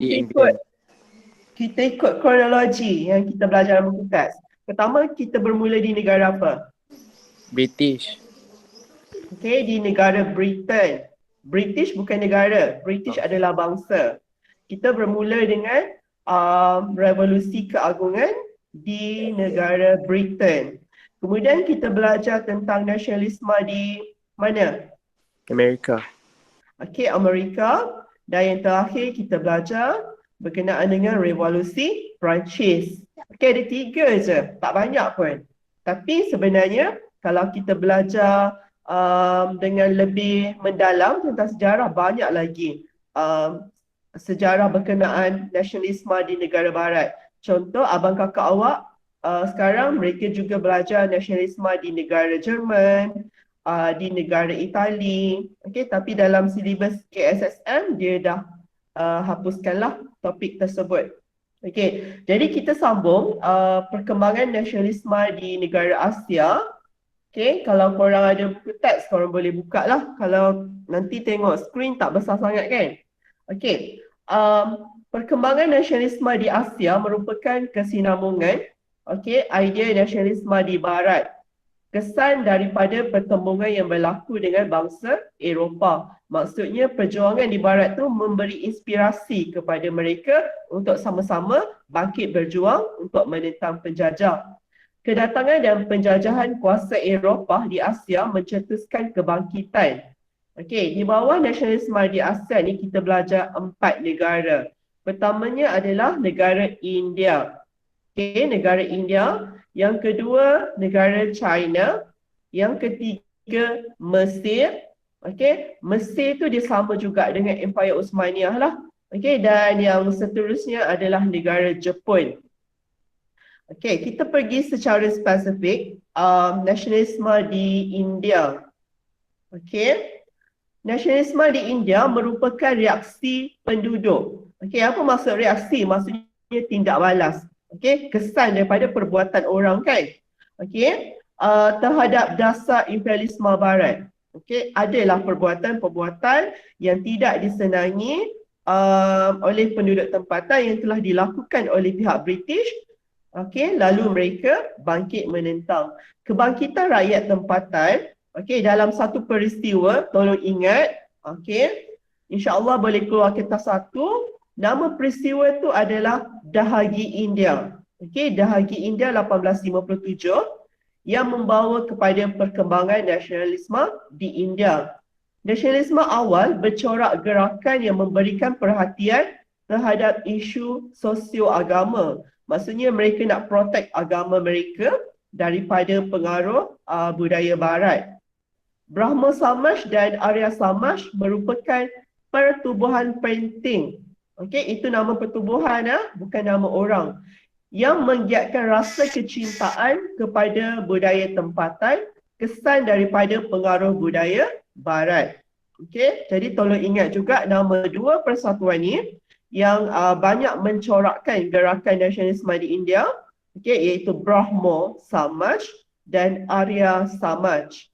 Di Kita ikut England. kita ikut kronologi yang kita belajar dalam buku teks. Pertama, kita bermula di negara apa? British. Okey, di negara Britain. British bukan negara, British adalah bangsa. Kita bermula dengan revolusi keagungan di negara Britain. Kemudian kita belajar tentang nasionalisme di mana? Amerika. Okey, Amerika. Dan yang terakhir kita belajar berkenaan dengan revolusi Perancis. Okey, ada 3 je, tak banyak pun. Tapi sebenarnya kalau kita belajar dengan lebih mendalam tentang sejarah, banyak lagi sejarah berkenaan nasionalisme di negara barat. Contoh, abang kakak awak sekarang mereka juga belajar nasionalisme di negara Jerman, di negara Itali. Okay, tapi dalam silibus KSSM dia dah hapuskanlah topik tersebut. Okay, jadi kita sambung perkembangan nasionalisme di negara Asia. Okay, kalau korang ada buku teks, korang boleh buka lah. Kalau nanti tengok skrin tak besar sangat kan. Okay, perkembangan nasionalisme di Asia merupakan kesinambungan idea nasionalisme di Barat. Kesan daripada pertembungan yang berlaku dengan bangsa Eropah. Maksudnya perjuangan di Barat tu memberi inspirasi kepada mereka untuk sama-sama bangkit berjuang untuk menentang penjajah. Kedatangan dan penjajahan kuasa Eropah di Asia mencetuskan kebangkitan. Okey, di bawah nasionalisme di Asia ni kita belajar 4 negara. Pertamanya adalah negara India. Okey, negara India. Yang kedua, negara China. Yang ketiga, Mesir. Okey, Mesir tu dia sama juga dengan Empire Uthmaniyah lah. Okey, dan yang seterusnya adalah negara Jepun. Okey, kita pergi secara spesifik nasionalisme di India. Okey, nasionalisme di India merupakan reaksi penduduk. Okey, apa maksud reaksi? Maksudnya tindak balas. Okey, kesan daripada perbuatan orang kan. Okey, terhadap dasar imperialisme barat. Okey, adalah perbuatan-perbuatan yang tidak disenangi oleh penduduk tempatan yang telah dilakukan oleh pihak British. Okey, lalu mereka bangkit menentang. Kebangkitan rakyat tempatan, okey, dalam satu peristiwa, tolong ingat, okey, insya-Allah boleh keluar kertas satu. Nama peristiwa itu adalah Dahagi India. Okey, Dahagi India 1857 yang membawa kepada perkembangan nasionalisme di India. Nasionalisme awal bercorak gerakan yang memberikan perhatian terhadap isu sosio-agama. Maksudnya mereka nak protect agama mereka daripada pengaruh budaya barat. Brahmo Samaj dan Arya Samaj merupakan pertubuhan penting. Okey, itu nama pertubuhan, bukan nama orang. Yang menggiatkan rasa kecintaan kepada budaya tempatan, kesan daripada pengaruh budaya barat. Okey, jadi tolong ingat juga nama dua persatuan ni yang banyak mencorakkan gerakan nasionalisme di India, iaitu Brahmo Samaj dan Arya Samaj.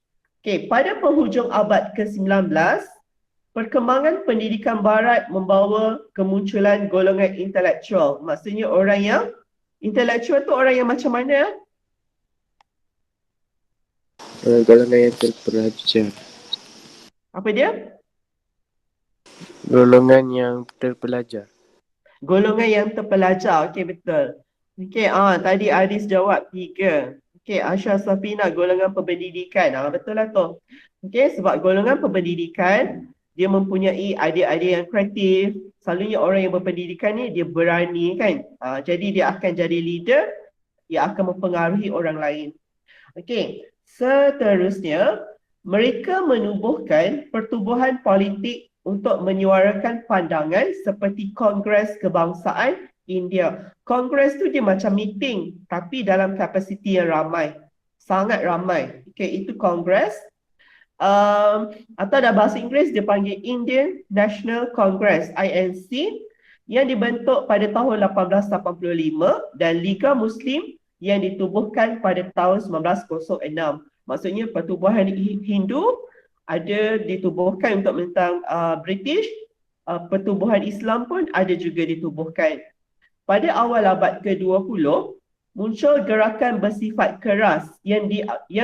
Pada penghujung abad ke-19, perkembangan pendidikan barat membawa kemunculan golongan intelektual. Maksudnya orang yang intelektual tu orang yang macam mana? Golongan yang terpelajar. Apa dia? Golongan yang terpelajar. Golongan yang terpelajar. Okey, betul. Okey, tadi Aris jawab 3. Okey, Asha Safina golongan pendidikan. Betul lah tu. Okey, sebab golongan pendidikan dia mempunyai idea-idea yang kreatif. Selalunya orang yang berpendidikan ni dia berani kan. Jadi dia akan jadi leader, dia akan mempengaruhi orang lain. Okey, seterusnya mereka menubuhkan pertubuhan politik untuk menyuarakan pandangan seperti Kongres Kebangsaan India. Kongres tu dia macam meeting tapi dalam kapasiti yang ramai. Sangat ramai. Okay, itu Kongres. Atau dalam bahasa Inggeris dia panggil Indian National Congress, INC, yang dibentuk pada tahun 1885 dan Liga Muslim yang ditubuhkan pada tahun 1906. Maksudnya pertubuhan Hindu ada ditubuhkan untuk menentang British, pertubuhan Islam pun ada juga ditubuhkan. Pada awal abad ke-20, muncul gerakan bersifat keras yang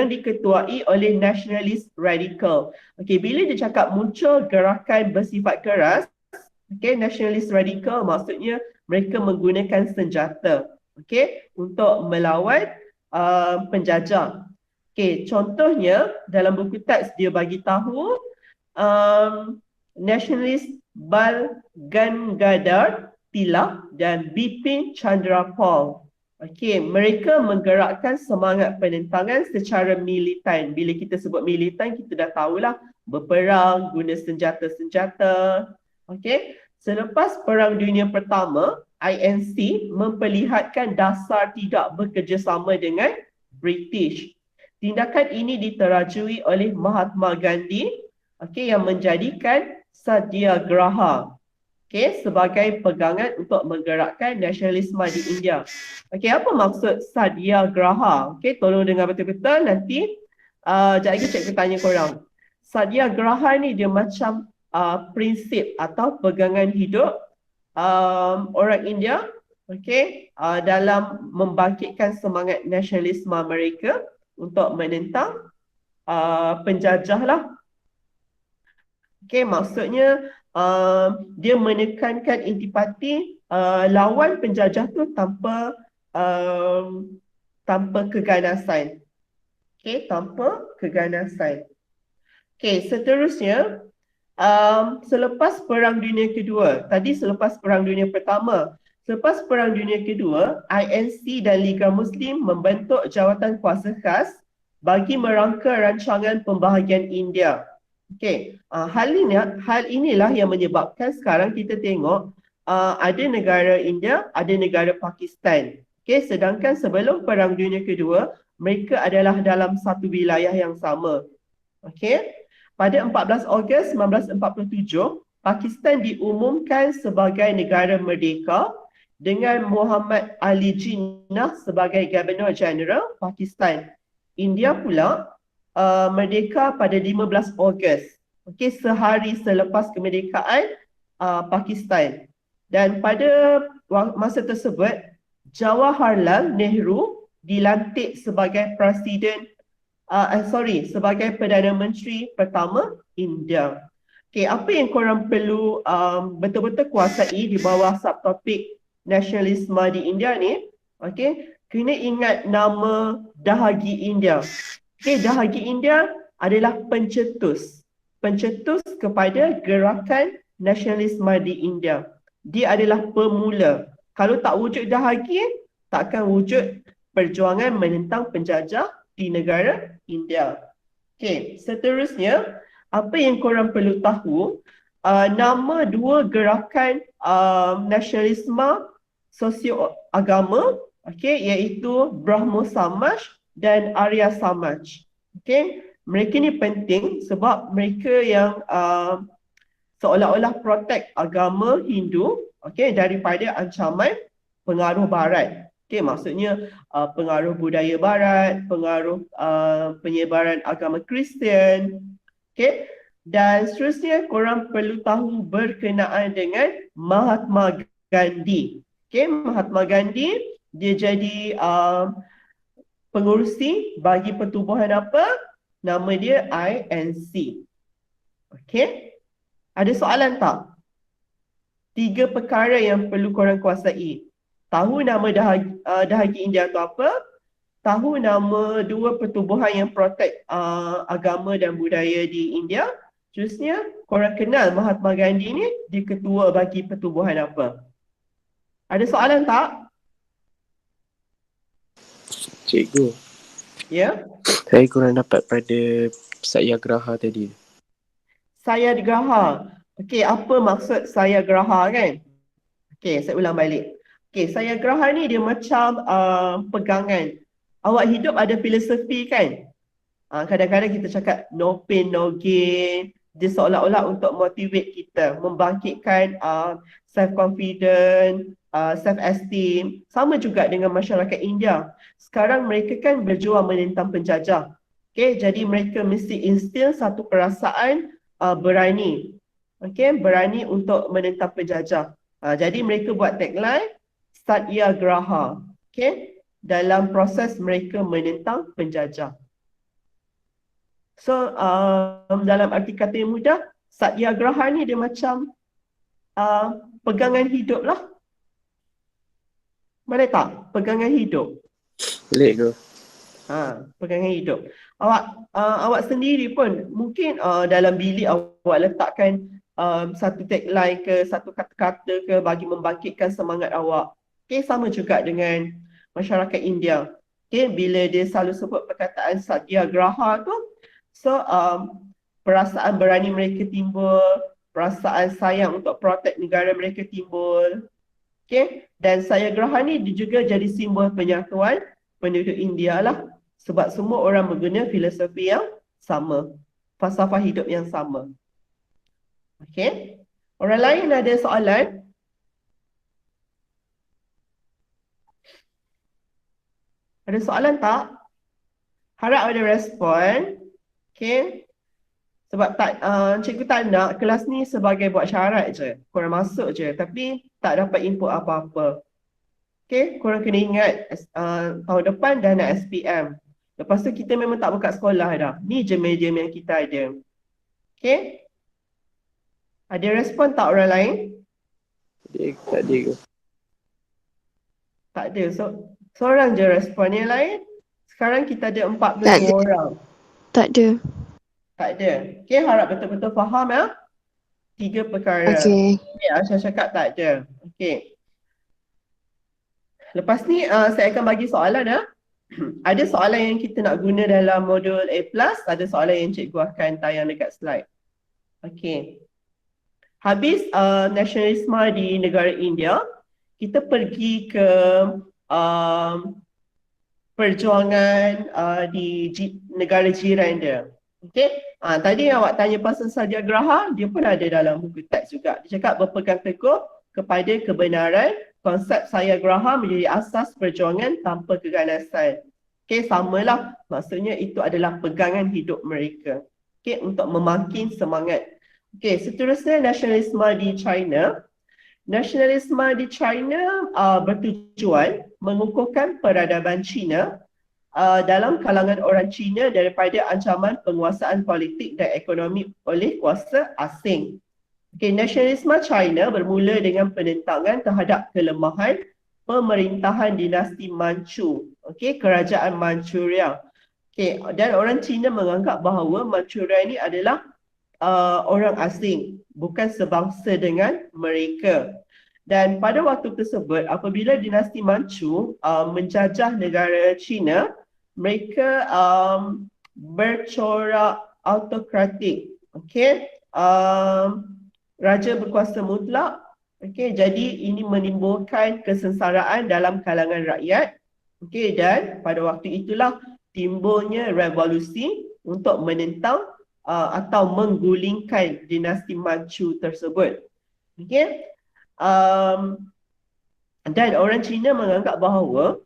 diketuai oleh nasionalis radikal. Okey, bila dia cakap muncul gerakan bersifat keras, okey, nasionalis radikal maksudnya mereka menggunakan senjata, okey, untuk melawan penjajah. Okey, contohnya dalam buku teks dia bagi tahu nasionalis Bal Gangadhar Tilak dan Bipin Chandra Pal. Okey, mereka menggerakkan semangat penentangan secara militan. Bila kita sebut militan, kita dah tahulah berperang, guna senjata-senjata. Okey, selepas Perang Dunia Pertama, INC memperlihatkan dasar tidak bekerjasama dengan British. Tindakan ini diterajui oleh Mahatma Gandhi, okey, yang menjadikan Satyagraha, okey, sebagai pegangan untuk menggerakkan nasionalisme di India. Okey, apa maksud Satyagraha? Okey, tolong dengar betul-betul, nanti sekejap lagi cikgu tanya korang. Satyagraha ni dia macam prinsip atau pegangan hidup orang India, okey, dalam membangkitkan semangat nasionalisme mereka untuk menentang penjajah lah. Okey, maksudnya dia menekankan intipati lawan penjajah tu tanpa keganasan. Okey, tanpa keganasan. Okey, seterusnya selepas Perang Dunia Kedua, tadi selepas Perang Dunia Pertama, selepas Perang Dunia Kedua, INC dan Liga Muslim membentuk jawatan kuasa khas bagi merangka rancangan pembahagian India. Okey, hal inilah yang menyebabkan sekarang kita tengok ada negara India, ada negara Pakistan. Okey, sedangkan sebelum Perang Dunia Kedua, mereka adalah dalam satu wilayah yang sama. Okey, pada 14 Ogos 1947, Pakistan diumumkan sebagai negara merdeka dengan Muhammad Ali Jinnah sebagai Governor General Pakistan. India pula merdeka pada 15 Ogos. Okey, sehari selepas kemerdekaan Pakistan. Dan pada masa tersebut, Jawaharlal Nehru dilantik sebagai sebagai Perdana Menteri pertama India. Okey, apa yang korang perlu betul-betul kuasai di bawah subtopik nasionalisme di India ni? Okey, kena ingat nama Dahagi India. Okey, Dahagi India adalah pencetus kepada gerakan nasionalisme di India. Dia adalah pemula. Kalau tak wujud Dahagi, takkan wujud perjuangan menentang penjajah di negara India. Okey, seterusnya apa yang korang perlu tahu, nama dua gerakan nasionalisme sosio-agama, okey, iaitu Brahmo Samaj dan Arya Samaj. Okey, mereka ni penting sebab mereka yang seolah-olah protect agama Hindu, okey, daripada ancaman pengaruh barat. Okey, maksudnya pengaruh budaya barat, pengaruh penyebaran agama Kristian. Okey, dan seterusnya korang perlu tahu berkenaan dengan Mahatma Gandhi. Okey, Mahatma Gandhi dia jadi pengurusi bagi pertubuhan apa? Nama dia INC. Okey, ada soalan tak? 3 perkara yang perlu korang kuasai. Tahu nama Dahagi India tu apa? Tahu nama dua pertubuhan yang protect agama dan budaya di India. Terusnya, korang kenal Mahatma Gandhi ni, dia ketua bagi pertubuhan apa? Ada soalan tak? Cikgu, Ya? saya kurang dapat pada Satyagraha tadi. Satyagraha. Okey, apa maksud Satyagraha kan? Okey, saya ulang balik. Okey, Satyagraha ni dia macam pegangan. Awak hidup ada filosofi kan? Kadang-kadang kita cakap no pain, no gain. Dia seolah-olah untuk motivate kita, membangkitkan self-confidence, self-esteem. Sama juga dengan masyarakat India. Sekarang mereka kan berjuang menentang penjajah. Okay, jadi mereka mesti instil satu perasaan berani. berani untuk menentang penjajah. Jadi mereka buat tagline Satyagraha, dalam proses mereka menentang penjajah. So dalam arti kata yang mudah, Satyagraha ni dia macam pegangan hidup lah. Boleh tak? Pegangan hidup. Boleh ke? Pegangan hidup. Awak sendiri pun mungkin dalam bilik awak letakkan satu tagline ke, satu kata-kata ke bagi membangkitkan semangat awak. Sama juga dengan masyarakat India. Bila dia selalu sebut perkataan Satyagraha tu, so perasaan berani mereka timbul, perasaan sayang untuk protect negara mereka timbul. Dan Satyagraha ni dia juga jadi simbol penyatuan penduduk India lah. Sebab semua orang mengguna filosofi yang sama, falsafah hidup yang sama. Orang lain ada soalan? Ada soalan tak? Harap ada respon. Sebab cikgu tak nak kelas ni sebagai buat syarat je. Korang masuk je tapi tak dapat input apa-apa. Korang kena ingat tahun depan dah nak SPM. Lepas tu kita memang tak buka sekolah dah. Ni je medium yang kita ada. Ada respon tak orang lain? Tak ada ke? Tak ada. Seorang je respon. Yang lain? Sekarang kita ada 45 orang. Tak ada. Tak ada. Harap betul-betul faham ya. 3 perkara. Aisyah cakap tak ada. Lepas ni saya akan bagi soalan ya. Ada soalan yang kita nak guna dalam modul A+, ada soalan yang cikgu akan tayang dekat slide. Habis nasionalisme di negara India, kita pergi ke perjuangan di negara jiran dia. Tadi awak tanya pasal Satyagraha, dia pun ada dalam buku teks juga. Dia cakap berpegang teguh kepada kebenaran, konsep Satyagraha menjadi asas perjuangan tanpa keganasan. Samalah. Maksudnya itu adalah pegangan hidup mereka. Untuk memakin semangat. Seterusnya nasionalisme di China. Nasionalisme di China bertujuan mengukuhkan peradaban China dalam kalangan orang Cina daripada ancaman penguasaan politik dan ekonomi oleh kuasa asing. Nasionalisme China bermula dengan penentangan terhadap kelemahan pemerintahan dinasti Manchu, kerajaan Manchuria. Dan orang Cina menganggap bahawa Manchuria ini adalah orang asing, bukan sebangsa dengan mereka. Dan pada waktu tersebut, apabila dinasti Manchu menjajah negara China, mereka bercorak autokratik. Raja berkuasa mutlak. Jadi ini menimbulkan kesengsaraan dalam kalangan rakyat. Dan pada waktu itulah timbulnya revolusi untuk menentang atau menggulingkan dinasti Manchu tersebut. Dan orang Cina menganggap bahawa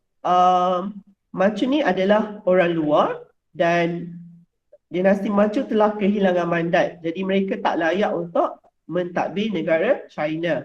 Manchu ni adalah orang luar dan dinasti Manchu telah kehilangan mandat. Jadi mereka tak layak untuk mentadbir negara China.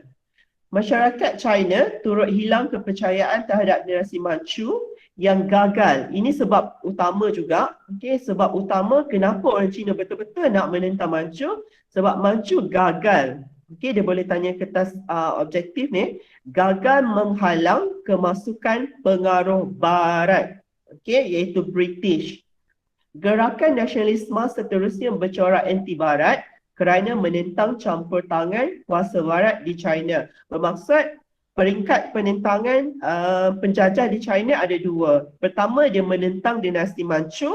Masyarakat China turut hilang kepercayaan terhadap dinasti Manchu yang gagal. Ini sebab utama juga. Sebab utama kenapa orang Cina betul-betul nak menentang Manchu. Sebab Manchu gagal. Dia boleh tanya kertas objektif ni. Gagal menghalang kemasukan pengaruh Barat. Iaitu British. Gerakan nasionalisme seterusnya bercorak anti-Barat kerana menentang campur tangan kuasa Barat di China. Bermaksud peringkat penentangan penjajah di China ada 2. Pertama, dia menentang dinasti Manchu.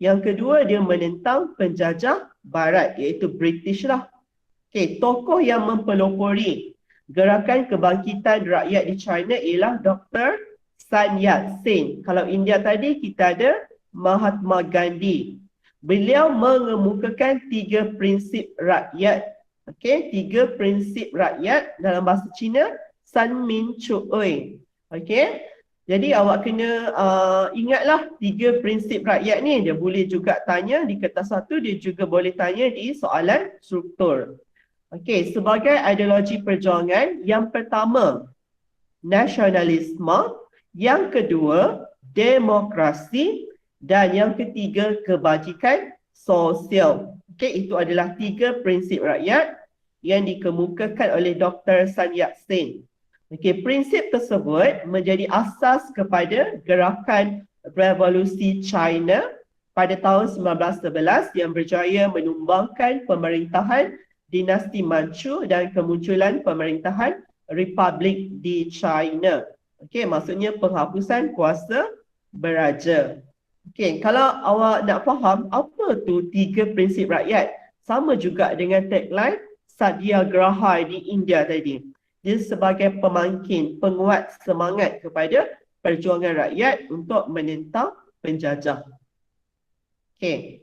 Yang kedua, dia menentang penjajah Barat iaitu British lah. Tokoh yang mempelopori gerakan kebangkitan rakyat di China ialah Dr. Sun Yat-sen. Kalau India tadi kita ada Mahatma Gandhi. Beliau mengemukakan 3 prinsip rakyat. 3 prinsip rakyat dalam bahasa Cina, San Min Chu Oi. Jadi awak kena ingatlah 3 prinsip rakyat ni. Dia boleh juga tanya di kertas 1, dia juga boleh tanya di soalan struktur. Okey, sebagai ideologi perjuangan, yang pertama nasionalisme, yang kedua demokrasi, dan yang ketiga kebajikan sosial. Okey, itu adalah 3 prinsip rakyat yang dikemukakan oleh Dr. Sun Yat-sen. Okey, prinsip tersebut menjadi asas kepada gerakan revolusi China pada tahun 1911 yang berjaya menumbangkan pemerintahan dinasti Manchu dan kemunculan pemerintahan Republik di China. Okey, maksudnya penghapusan kuasa beraja. Okey, kalau awak nak faham apa tu 3 prinsip rakyat, sama juga dengan tagline Satyagraha di India tadi. Dia sebagai pemangkin, penguat semangat kepada perjuangan rakyat untuk menentang penjajah. Okey.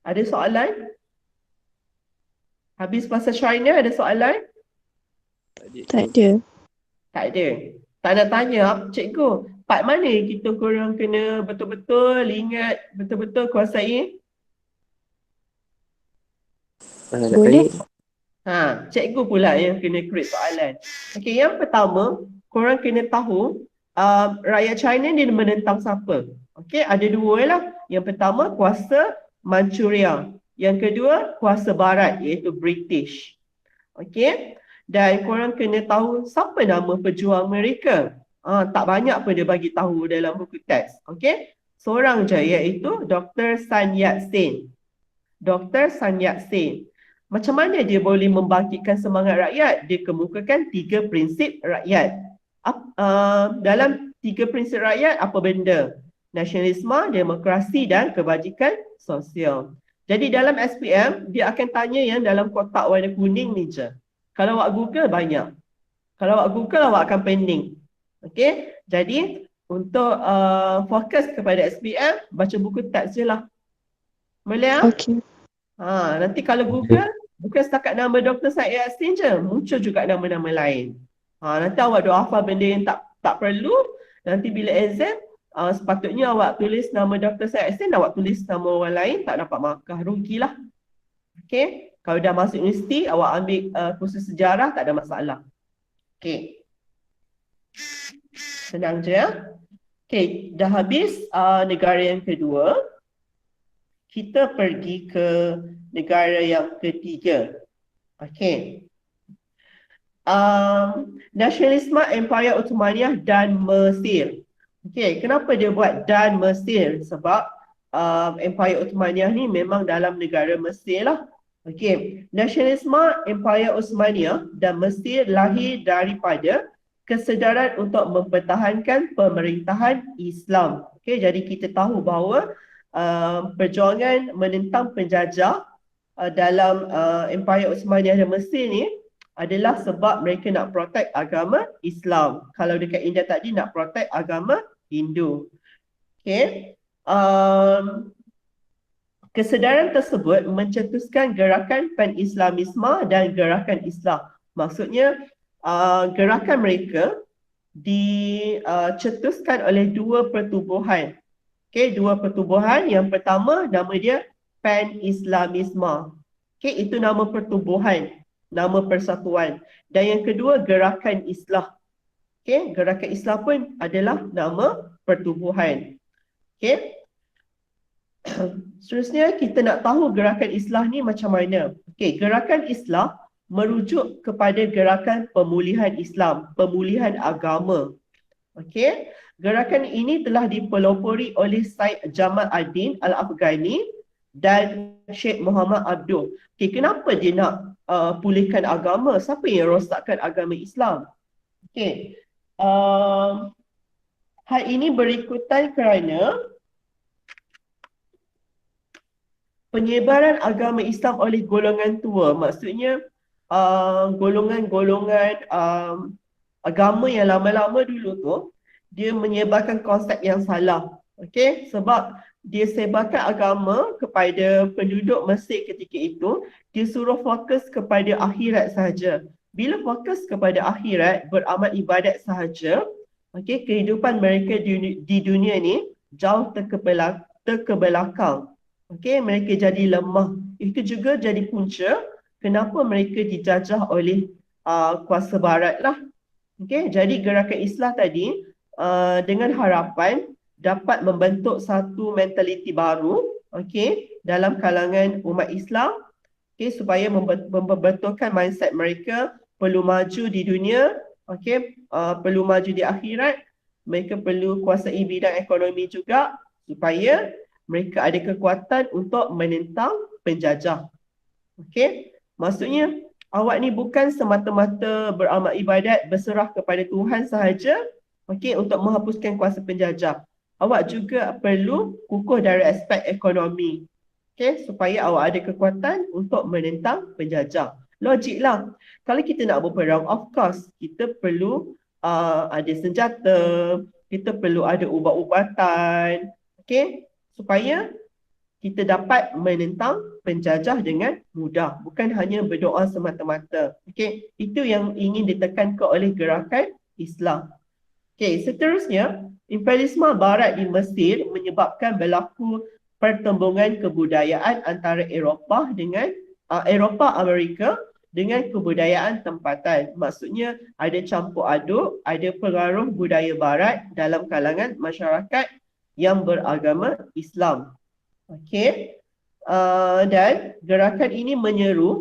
Ada soalan? Habis pasal China, ada soalan? Tak ada. Tak ada. Tak nak tanya, cikgu, part mana kita korang kena betul-betul ingat, betul-betul kuasai? Nak Boleh. tanya? Cikgu pula yang kena create soalan. Okey, yang pertama, korang kena tahu rakyat China ni menentang siapa? Okey, ada 2 lah. Yang pertama, kuasa Manchuria. Yang kedua, kuasa Barat iaitu British. Okey, dan korang kena tahu siapa nama pejuang mereka. Tak banyak pun dia bagi tahu dalam buku teks. Okey, seorang je iaitu Dr. Sun Yat-sen. Dr. Sun Yat-sen. Macam mana dia boleh membangkitkan semangat rakyat? Dia kemukakan 3 prinsip rakyat. Dalam 3 prinsip rakyat, apa benda? Nasionalisme, demokrasi dan kebajikan sosial. Jadi dalam SPM, dia akan tanya yang dalam kotak warna kuning ni je. Kalau awak Google, banyak. Kalau awak Google, awak akan pening. Okey, jadi untuk fokus kepada SPM, baca buku teks je lah. Boleh? Okey. Nanti kalau Google, bukan setakat nama Dr. Sun Yat-sen je, muncul juga nama-nama lain. Nanti awak dah hafal benda yang tak perlu, nanti bila exam, sepatutnya awak tulis nama Dr. Sun Yat-sen, awak tulis nama orang lain, tak dapat markah, rugilah. Okey, kalau dah masuk universiti, awak ambil kursus sejarah, tak ada masalah. Okey. Senang je ya. Okey, dah habis negara yang kedua. Kita pergi ke negara yang ketiga. Okey. Nasionalisme Empire Ottomaniah dan Mesir. Okey, kenapa dia buat dan Mesir? Sebab Empire Ottomaniah ni memang dalam negara Mesir lah. Okey, nasionalisme Empire Osmania dan Mesir lahir daripada kesedaran untuk mempertahankan pemerintahan Islam. Okey, jadi kita tahu bahawa perjuangan menentang penjajah dalam Empire Osmania dan Mesir ni adalah sebab mereka nak protect agama Islam. Kalau dekat India tadi nak protect agama Hindu. Okey. Kesedaran tersebut mencetuskan gerakan pan-Islamisme dan gerakan Islam. Maksudnya gerakan mereka dicetuskan oleh 2 pertubuhan. Okey, 2 pertubuhan. Yang pertama nama dia pan-Islamisme. Okey, itu nama pertubuhan, nama persatuan. Dan yang kedua gerakan Islam. Okey, gerakan Islam pun adalah nama pertubuhan. Okey. Seterusnya kita nak tahu gerakan Islam ni macam mana. Okey, gerakan Islam merujuk kepada gerakan pemulihan Islam, pemulihan agama. Okey, gerakan ini telah dipelopori oleh Syed Jamal ad-Din Al-Afghani dan Sheikh Muhammad Abduh. Okey, kenapa dia nak pulihkan agama? Siapa yang rosakkan agama Islam? Okey, hal ini berikutan kerana penyebaran agama Islam oleh golongan tua, maksudnya golongan-golongan agama yang lama-lama dulu tu, dia menyebarkan konsep yang salah. Okey, sebab dia sebarkan agama kepada penduduk Mesir ketika itu, dia suruh fokus kepada akhirat sahaja. Bila fokus kepada akhirat, beramal ibadat sahaja, Okey, kehidupan mereka di dunia ni jauh terkebelakang. Okey, mereka jadi lemah. Itu juga jadi punca kenapa mereka dijajah oleh kuasa barat lah. Okey, jadi gerakan Islah tadi dengan harapan dapat membentuk satu mentaliti baru, okey, dalam kalangan umat Islam, okey, supaya membetulkan mindset mereka perlu maju di dunia, okey, perlu maju di akhirat, mereka perlu kuasai bidang ekonomi juga supaya mereka ada kekuatan untuk menentang penjajah. Okey, maksudnya awak ni bukan semata-mata beramal ibadat berserah kepada Tuhan sahaja, okey, untuk menghapuskan kuasa penjajah. Awak juga perlu kukuh dari aspek ekonomi, okey, supaya awak ada kekuatan untuk menentang penjajah. Logiklah. Kalau kita nak berperang, of course kita perlu ada senjata, kita perlu ada ubat-ubatan, okey, supaya kita dapat menentang penjajah dengan mudah, bukan hanya berdoa semata-mata. Okey, itu yang ingin ditekankan oleh gerakan Islam. Okey, seterusnya, imperialisme barat di Mesir menyebabkan berlaku pertembungan kebudayaan antara Eropah Amerika dengan kebudayaan tempatan. Maksudnya ada campur aduk, ada pengaruh budaya barat dalam kalangan masyarakat yang beragama Islam. Okey, dan gerakan ini menyeru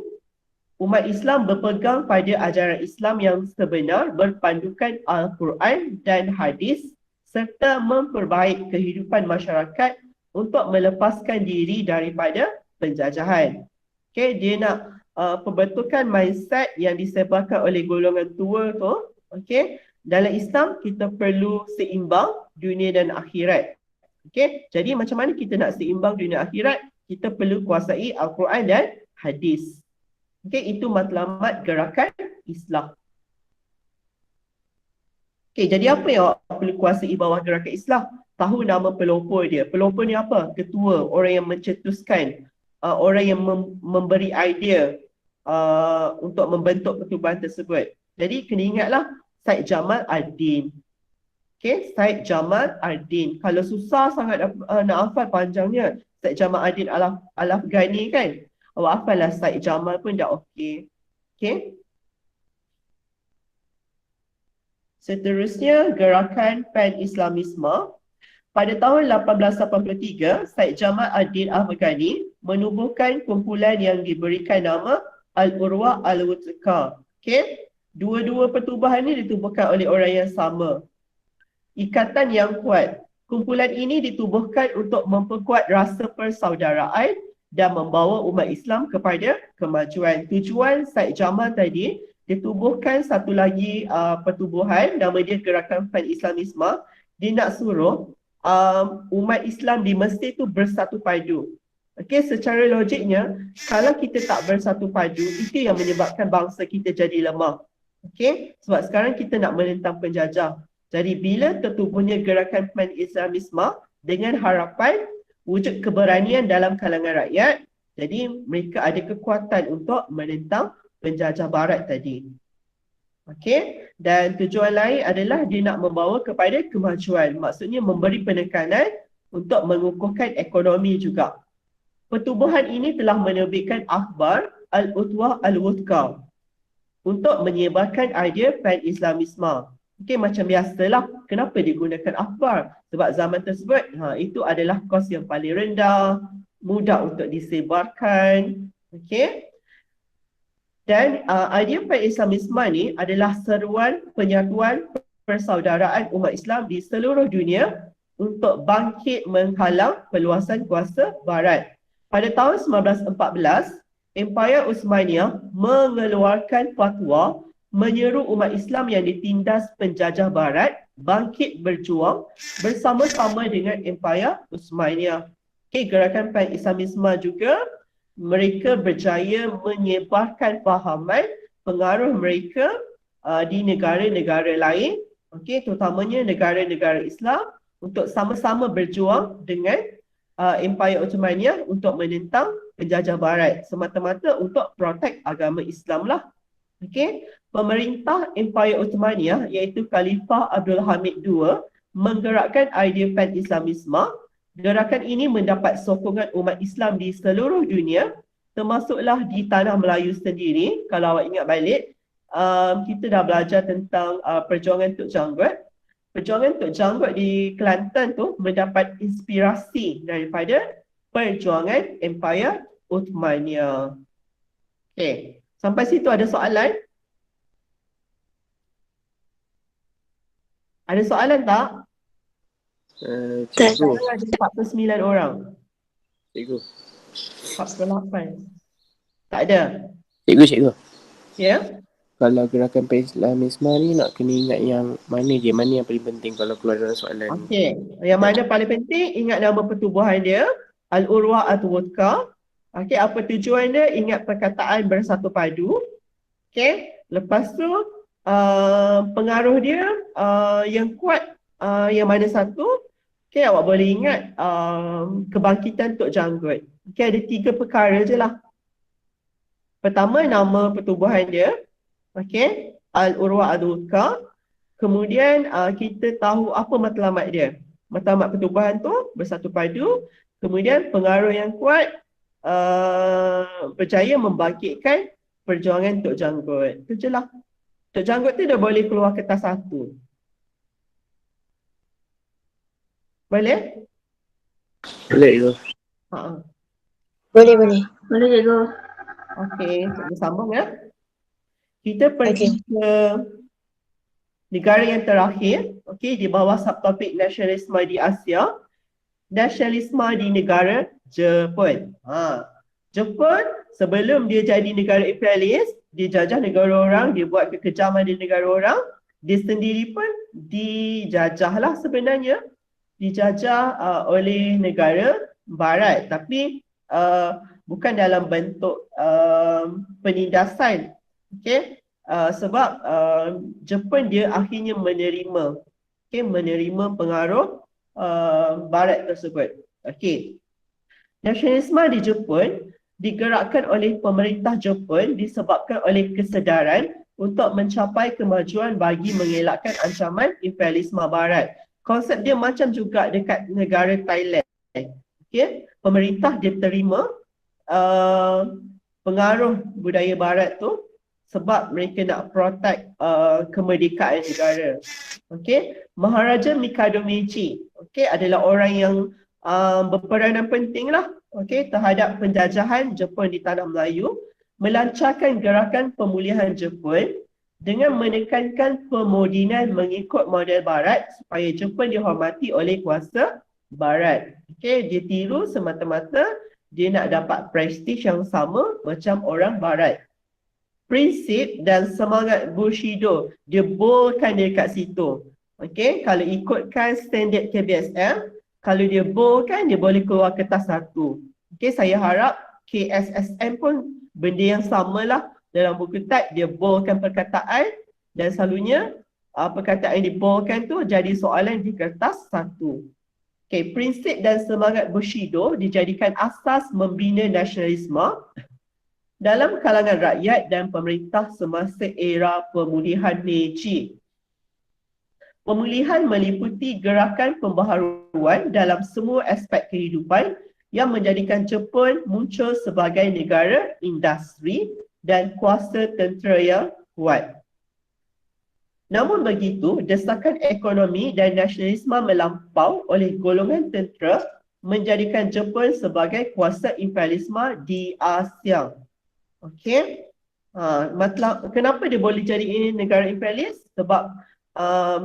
umat Islam berpegang pada ajaran Islam yang sebenar, berpandukan Al-Quran dan hadis serta memperbaik kehidupan masyarakat untuk melepaskan diri daripada penjajahan. Okey, dia nak pembentukan mindset yang disebarkan oleh golongan tua tu. Okey, dalam Islam kita perlu seimbang dunia dan akhirat. Okey, jadi macam mana kita nak seimbang dunia akhirat? Kita perlu kuasai Al-Quran dan hadis. Okey, itu matlamat gerakan Islah. Okey, jadi apa yang awak perlu kuasai bawah gerakan Islah? Tahu nama pelopor dia. Pelopor ni apa? Ketua, orang yang mencetuskan, orang yang memberi idea untuk membentuk pertubuhan tersebut. Jadi kena ingatlah Syed Jamal Al-Din. Okay, Syed Jamal Al-Din. Kalau susah sangat nak hafal panjangnya, Syed Jamal Al-Din Al-Afghani kan? Awak hafal lah Syed Jamal pun dah okey. Okay. Seterusnya, gerakan Pan-Islamisme. Pada tahun 1883, Syed Jamal Al-Din Al-Afghani menubuhkan kumpulan yang diberikan nama Al-Urwa Al-Wuthqa. Okay. Dua-dua pertubuhan ini ditubuhkan oleh orang yang sama. Ikatan yang kuat. Kumpulan ini ditubuhkan untuk memperkuat rasa persaudaraan dan membawa umat Islam kepada kemajuan. Tujuan Syed Jamal tadi, ditubuhkan satu lagi pertubuhan, nama dia Gerakan Pan-Islamisme. Dia nak suruh umat Islam di Mesir tu bersatu padu. Okey, secara logiknya, kalau kita tak bersatu padu, itu yang menyebabkan bangsa kita jadi lemah. Okey, sebab sekarang kita nak menentang penjajah. Jadi bila tertubuhnya gerakan Pan-Islamisme dengan harapan wujud keberanian dalam kalangan rakyat, jadi mereka ada kekuatan untuk menentang penjajah barat tadi. Okey, dan tujuan lain adalah dia nak membawa kepada kemajuan, maksudnya memberi penekanan untuk mengukuhkan ekonomi juga. Pertubuhan ini telah menerbitkan akhbar Al-Utwah Al-Wuthqa untuk menyebarkan idea Pan-Islamisme. Okey, macam biasalah. Kenapa digunakan akhbar? Sebab zaman tersebut, itu adalah kos yang paling rendah, mudah untuk disebarkan. Okey. Dan idea Pan-Islamisme ni adalah seruan penyatuan persaudaraan umat Islam di seluruh dunia untuk bangkit menghalang perluasan kuasa barat. Pada tahun 1914, Empayar Uthmaniyah mengeluarkan fatwa menyeru umat Islam yang ditindas penjajah barat bangkit berjuang bersama-sama dengan Empayar Uthmaniyah. Okay, gerakan Pan-Islamisme juga mereka berjaya menyebarkan fahaman pengaruh mereka di negara-negara lain, okay, terutamanya negara-negara Islam untuk sama-sama berjuang dengan Empayar Uthmaniyah untuk menentang penjajah barat semata-mata untuk protect agama Islam lah. Okey, pemerintah Empire Ottomania iaitu Khalifah Abdul Hamid II menggerakkan idea pan-Islamisme. Gerakan ini mendapat sokongan umat Islam di seluruh dunia, termasuklah di tanah Melayu sendiri. Kalau awak ingat balik, kita dah belajar tentang perjuangan Tok Janggut. Perjuangan Tok Janggut di Kelantan tu mendapat inspirasi daripada perjuangan Empire Ottomania. Okey, sampai situ ada soalan? Ada soalan tak? Cikgu. Ada 49 orang. Cikgu. 48. Tak ada? Cikgu. Ya? Kalau gerakan pan-Islamisme ni nak kena ingat yang mana je, mana yang paling penting kalau keluar dalam soalan. Okey. Yang mana paling penting, ingat nama pertubuhan dia. Al-Urwa Al-Wuthqa. Okey, apa tujuan dia? Ingat perkataan bersatu padu. Okey. Lepas tu, pengaruh dia yang kuat yang mana satu? Okey, awak boleh ingat kebangkitan Tok Janggut. Okey, ada 3 perkara je lah. Pertama, nama pertubuhan dia. Okey, Al-Urwa Al-Wuthqa. Kemudian kita tahu apa matlamat dia. Matlamat pertubuhan tu bersatu padu. Kemudian pengaruh yang kuat berjaya membangkitkan perjuangan Tok Janggut. Itu je lah. Tok Janggut tu dah boleh keluar kertas satu. Boleh? Boleh tu. Boleh. Boleh cikgu. Okey, kita sambung ya. Kita pergi ke negara yang terakhir, okey, di bawah subtopik nasionalisme di Asia. Nasionalisme di negara Jepun. Jepun sebelum dia jadi negara imperialis, dia jajah negara orang, dia buat kekejaman di negara orang. Dia sendiri pun dijajah lah sebenarnya. Dijajah oleh negara barat, tapi bukan dalam bentuk penindasan. Okey, sebab Jepun dia akhirnya menerima pengaruh barat tersebut. Okey. Nasionalisme di Jepun digerakkan oleh pemerintah Jepun disebabkan oleh kesedaran untuk mencapai kemajuan bagi mengelakkan ancaman imperialisme barat. Konsep dia macam juga dekat negara Thailand. Okey, pemerintah dia terima pengaruh budaya barat tu sebab mereka nak protect kemerdekaan negara. Okey, Maharaja Mikado Meiji, okey, adalah orang yang berperanan penting lah, okey, terhadap penjajahan Jepun di tanah Melayu, melancarkan gerakan pemulihan Jepun dengan menekankan pemodenan mengikut model barat supaya Jepun dihormati oleh kuasa barat. Okey, dia tiru semata-mata dia nak dapat prestige yang sama macam orang barat. Prinsip dan semangat Bushido dia boldkan dia kat situ. Okey, kalau ikutkan standard KBSL, kalau dia boldkan dia boleh keluar kertas satu. Okey, saya harap KSSM pun benda yang samalah. Dalam buku type dia boldkan perkataan dan selalunya perkataan yang diboldkan tu jadi soalan di kertas satu. Okey, prinsip dan semangat Bushido dijadikan asas membina nasionalisme dalam kalangan rakyat dan pemerintah semasa era pemulihan Meiji. Pemulihan meliputi gerakan pembaharuan dalam semua aspek kehidupan yang menjadikan Jepun muncul sebagai negara industri dan kuasa tentera yang kuat. Namun begitu, desakan ekonomi dan nasionalisme melampau oleh golongan tentera menjadikan Jepun sebagai kuasa imperialisme di Asia. Okey, kenapa dia boleh jadi ini negara imperialis? Sebab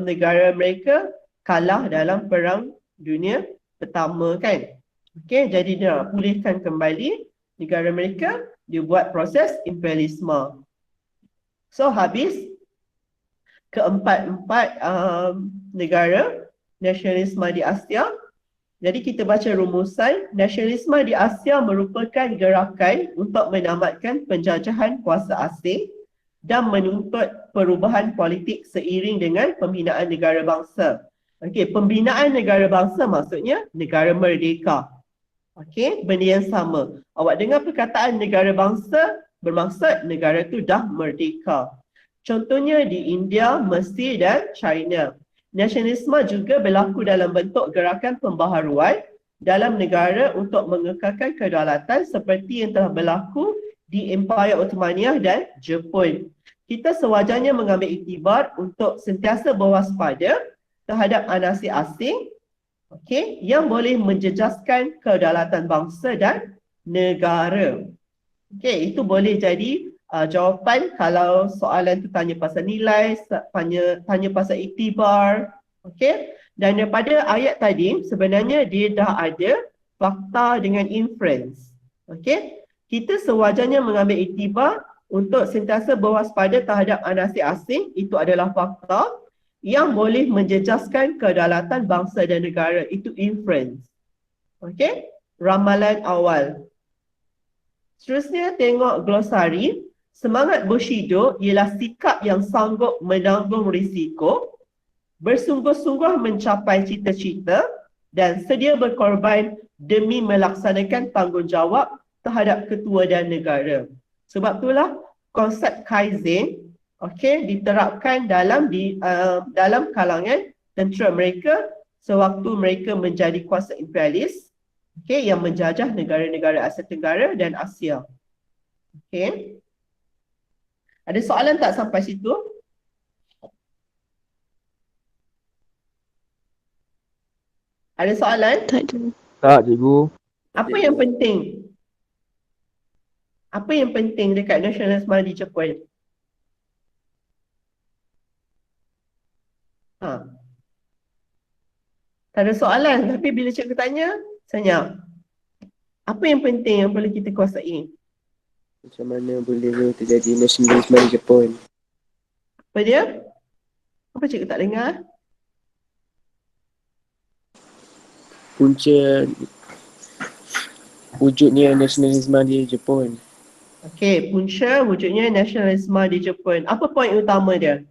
negara mereka kalah dalam perang dunia pertama kan. Okey, jadi dia nak pulihkan kembali negara mereka, dia buat proses imperialisme. So habis keempat-empat negara nasionalisme di Asia. Jadi kita baca rumusan, nasionalisme di Asia merupakan gerakan untuk menamatkan penjajahan kuasa asing dan menuntut perubahan politik seiring dengan pembinaan negara bangsa. Okey, pembinaan negara bangsa maksudnya negara merdeka. Okey, benda yang sama. Awak dengar perkataan negara bangsa bermaksud negara itu dah merdeka. Contohnya di India, Mesir dan China. Nasionalisme juga berlaku dalam bentuk gerakan pembaharuan dalam negara untuk mengekalkan kedaulatan seperti yang telah berlaku di Empire Ottomaniah dan Jepun. Kita sewajarnya mengambil iktibar untuk sentiasa berwaspada terhadap anasir asing yang boleh menjejaskan kedaulatan bangsa dan negara. Itu boleh jadi jawapan kalau soalan tu tanya pasal nilai, tanya pasal iktibar. Dan daripada ayat tadi sebenarnya dia dah ada fakta dengan inference. Kita sewajarnya mengambil iktibar untuk sentiasa berwaspada terhadap anasir asing, itu adalah fakta yang boleh menjejaskan kedaulatan bangsa dan negara, itu inference. Ramalan awal. Seterusnya tengok glosari. Semangat Bushido ialah sikap yang sanggup menanggung risiko, bersungguh-sungguh mencapai cita-cita dan sedia berkorban demi melaksanakan tanggungjawab terhadap ketua dan negara. Sebab itulah konsep Kaizen diterapkan dalam kalangan tentera mereka sewaktu mereka menjadi kuasa imperialis yang menjajah negara-negara Asia Tenggara dan Asia. Ada soalan tak sampai situ? Ada soalan? Tak ada. Tak, cikgu. Apa yang penting? Apa yang penting dekat nasionalisme di Jepun? Tak ada soalan, tapi bila cikgu tanya, senyap. Apa yang penting yang perlu kita kuasai? Macam mana boleh terjadi nasionalisme di Jepun? Apa dia? Apa cikgu tak dengar? Punca wujudnya nasionalisme di Jepun. Punca wujudnya nasionalisme di Jepun. Apa poin utama dia?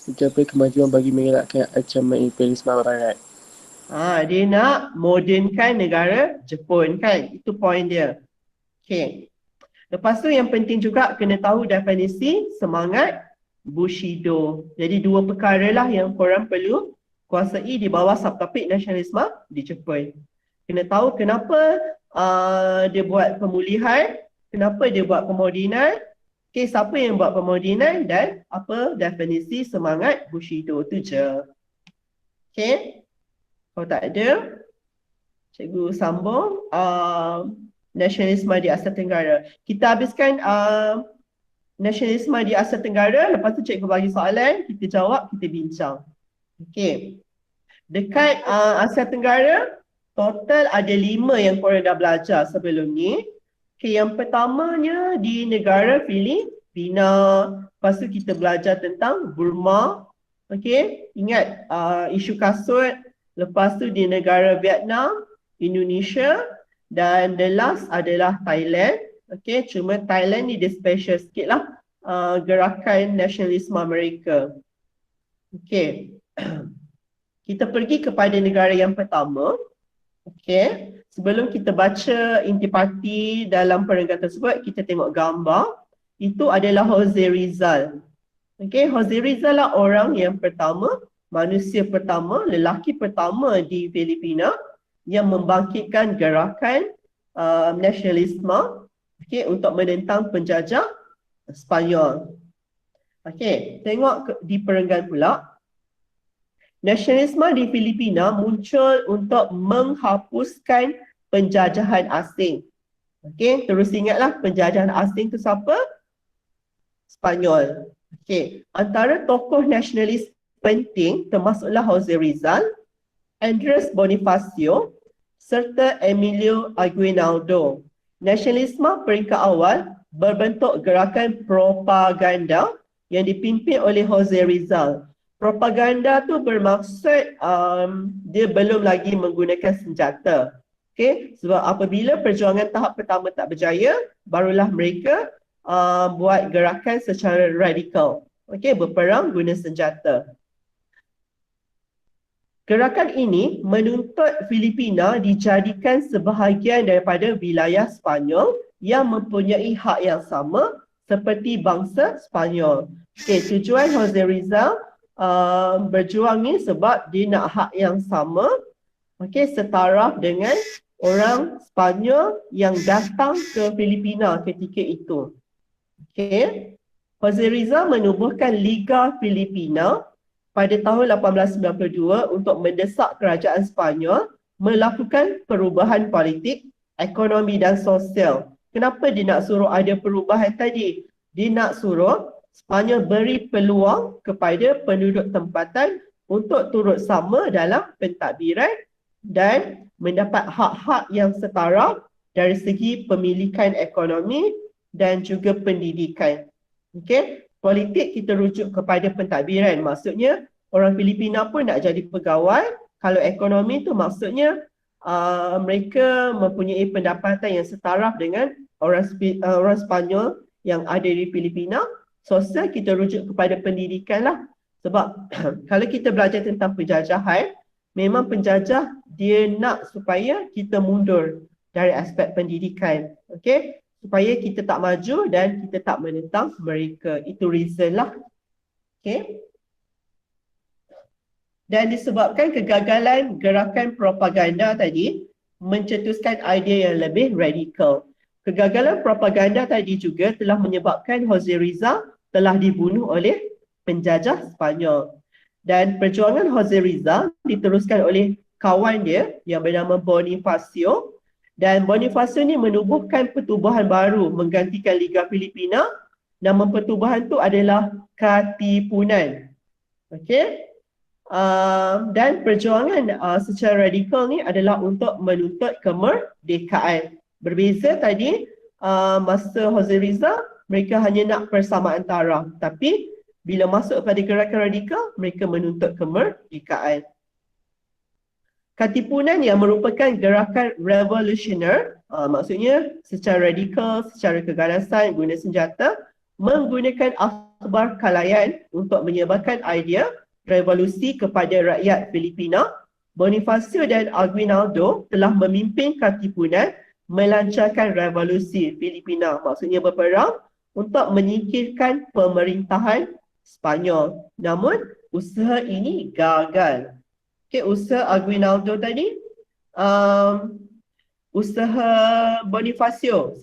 Mencapai kemajuan bagi mengelakkan ancaman imperialisme barat. Dia nak modernkan negara Jepun kan? Itu poin dia. Lepas tu yang penting juga kena tahu definisi semangat Bushido. Jadi dua perkara lah yang korang perlu kuasai di bawah subtopik nasionalisme di Jepun. Kena tahu kenapa dia buat pemulihan, kenapa dia buat pemodenan, siapa yang buat pemodenan dan apa definisi semangat Bushido tu je. Kalau tak ada, cikgu sambung. Nasionalisme di Asia Tenggara. Kita habiskan nasionalisme di Asia Tenggara, lepas tu cikgu bagi soalan, kita jawab, kita bincang. Dekat Asia Tenggara, total ada 5 yang korang dah belajar sebelum ni. Yang pertamanya di negara Filipina, lepas tu kita belajar tentang Burma. Ingat isu kasut, lepas tu di negara Vietnam, Indonesia, dan the last adalah Thailand. Cuma Thailand ni dia special sikit lah gerakan nasionalisme mereka. Kita pergi kepada negara yang pertama. Sebelum kita baca intipati dalam perenggan tersebut, kita tengok gambar. Itu adalah Jose Rizal. Jose Rizal lah orang yang pertama, manusia pertama, lelaki pertama di Filipina yang membangkitkan gerakan nasionalisme untuk menentang penjajah Spanyol. Tengok di perenggan pula. Nasionalisme di Filipina muncul untuk menghapuskan penjajahan asing. Terus ingatlah penjajahan asing itu siapa? Spanyol. Antara tokoh nasionalis penting termasuklah Jose Rizal, Andres Bonifacio serta Emilio Aguinaldo. Nasionalisme peringkat awal berbentuk gerakan propaganda yang dipimpin oleh Jose Rizal. Propaganda tu bermaksud dia belum lagi menggunakan senjata. Sebab apabila perjuangan tahap pertama tak berjaya, barulah mereka buat gerakan secara radikal. Berperang guna senjata. Gerakan ini menuntut Filipina dijadikan sebahagian daripada wilayah Spanyol yang mempunyai hak yang sama seperti bangsa Spanyol. Okey, tujuan Jose Rizal berjuang ni sebab dia nak hak yang sama, okey, setaraf dengan orang Spanyol yang datang ke Filipina ketika itu. Okey. Jose Rizal menubuhkan Liga Filipina pada tahun 1892 untuk mendesak kerajaan Spanyol melakukan perubahan politik, ekonomi dan sosial. Kenapa dia nak suruh ada perubahan tadi? Dia nak suruh Spanyol beri peluang kepada penduduk tempatan untuk turut sama dalam pentadbiran dan mendapat hak-hak yang setara dari segi pemilikan ekonomi dan juga pendidikan. Okey, politik kita rujuk kepada pentadbiran. Maksudnya orang Filipina pun nak jadi pegawai. Kalau ekonomi tu maksudnya mereka mempunyai pendapatan yang setaraf dengan orang Spanyol yang ada di Filipina. Sosial kita rujuk kepada pendidikan lah. Sebab kalau kita belajar tentang penjajahan, memang penjajah dia nak supaya kita mundur dari aspek pendidikan. Okey, supaya kita tak maju dan kita tak menentang mereka. Itu reason lah. Okey. Dan disebabkan kegagalan gerakan propaganda tadi mencetuskan idea yang lebih radikal. Kegagalan propaganda tadi juga telah menyebabkan Jose Rizal telah dibunuh oleh penjajah Spanyol. Dan perjuangan Jose Rizal diteruskan oleh kawan dia yang bernama Bonifacio. Dan Bonifacio ni menubuhkan pertubuhan baru menggantikan Liga Filipina. Nama pertubuhan tu adalah Katipunan. Okey. Dan perjuangan secara radikal ni adalah untuk menuntut kemerdekaan. Berbeza tadi, masa Jose Rizal, mereka hanya nak persamaan taraf. Tapi bila masuk pada gerakan radikal, mereka menuntut kemerdekaan. Katipunan yang merupakan gerakan revolusioner, maksudnya secara radikal, secara keganasan, guna senjata, menggunakan akhbar kalayan untuk menyebarkan idea revolusi kepada rakyat Filipina. Bonifacio dan Aguinaldo telah memimpin Katipunan melancarkan revolusi Filipina, maksudnya berperang untuk menyingkirkan pemerintahan Spanyol. Namun usaha ini gagal. Okey, usaha Aguinaldo tadi, usaha Bonifacio,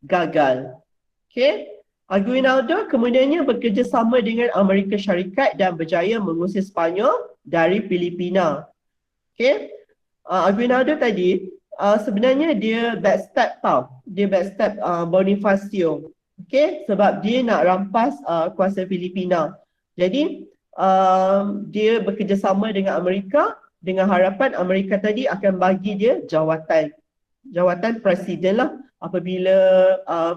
gagal. Okey. Aguinaldo kemudiannya bekerjasama dengan Amerika Syarikat dan berjaya mengusir Spanyol dari Filipina. Okay. Aguinaldo tadi sebenarnya dia backstep tau. Dia backstep Bonifacio. Okay. Sebab dia nak rampas kuasa Filipina. Jadi dia bekerjasama dengan Amerika dengan harapan Amerika tadi akan bagi dia jawatan presiden lah apabila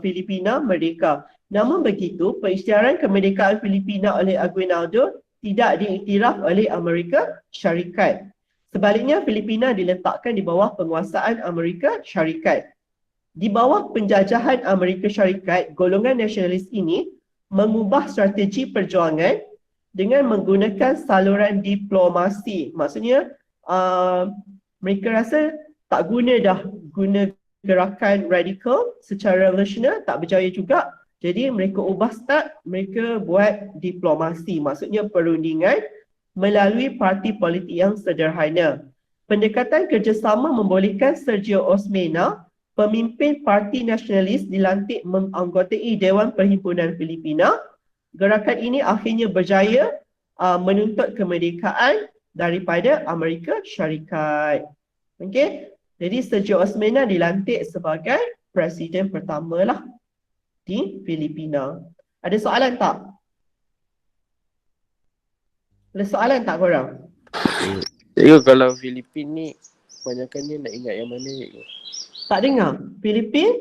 Filipina merdeka. Namun begitu, pengisytiharan kemerdekaan Filipina oleh Aguinaldo tidak diiktiraf oleh Amerika Syarikat. Sebaliknya, Filipina diletakkan di bawah penguasaan Amerika Syarikat. Di bawah penjajahan Amerika Syarikat, golongan nasionalis ini mengubah strategi perjuangan dengan menggunakan saluran diplomasi. Maksudnya, mereka rasa tak guna gerakan radikal secara revolusioner, tak berjaya juga. Jadi mereka ubah start, mereka buat diplomasi, maksudnya perundingan melalui parti politik yang sederhana. Pendekatan kerjasama membolehkan Sergio Osmena, pemimpin parti nasionalis, dilantik menganggotai Dewan Perhimpunan Filipina. Gerakan ini akhirnya berjaya menuntut kemerdekaan daripada Amerika Syarikat. Okey, jadi Sergio Osmena dilantik sebagai presiden pertama lah di Filipina. Ada soalan tak? Ada soalan tak korang? Cikgu, kalau Filipin ni kebanyakannya nak ingat yang mana cikgu? Tak dengar? Filipin?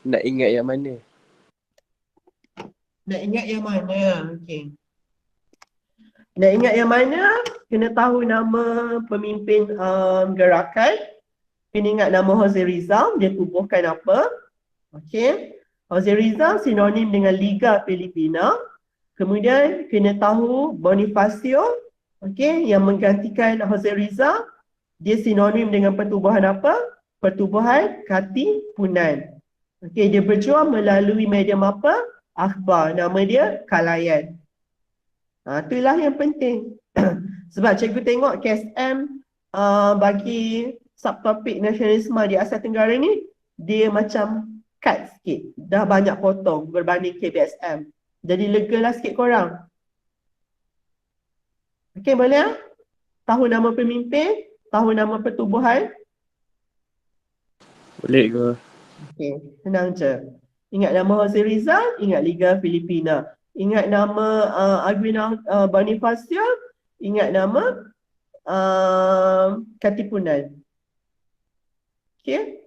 Nak ingat yang mana? Nak ingat yang mana? Okey. Nak ingat yang mana? Kena tahu nama pemimpin gerakan. Kena ingat nama Jose Rizal, dia tubuhkan apa. Okey. Jose Rizal sinonim dengan Liga Filipina. Kemudian kena tahu Bonifacio, okey, yang menggantikan Jose Rizal, dia sinonim dengan pertubuhan apa? Pertubuhan Katipunan. Okey, dia berjuang melalui medium apa? Akhbar. Nama dia Kalayan. Itulah yang penting. Sebab cikgu tengok KSM bagi subtopik nasionalisme di Asia Tenggara ni, dia macam cut sikit. Dah banyak potong berbanding KBSM. Jadi legalah sikit korang. Okey, boleh? Tahu nama pemimpin, tahu nama pertubuhan. Boleh ke? Okey, senang je. Ingat nama Jose Rizal, ingat Liga Filipina. Ingat nama Aguinaldo Bonifacio, ingat nama Katipunan. Okey.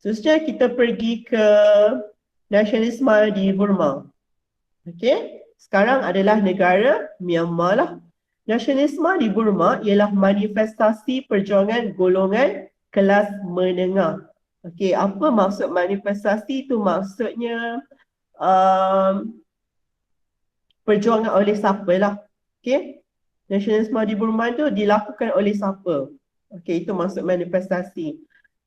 Seterusnya kita pergi ke nasionalisme di Burma. Okey. Sekarang adalah negara Myanmar lah. Nasionalisme di Burma ialah manifestasi perjuangan golongan kelas menengah. Okey, apa maksud manifestasi itu? Maksudnya perjuangan oleh siapa lah. Okey. Nasionalisme di Burma itu dilakukan oleh siapa? Okey, itu maksud manifestasi.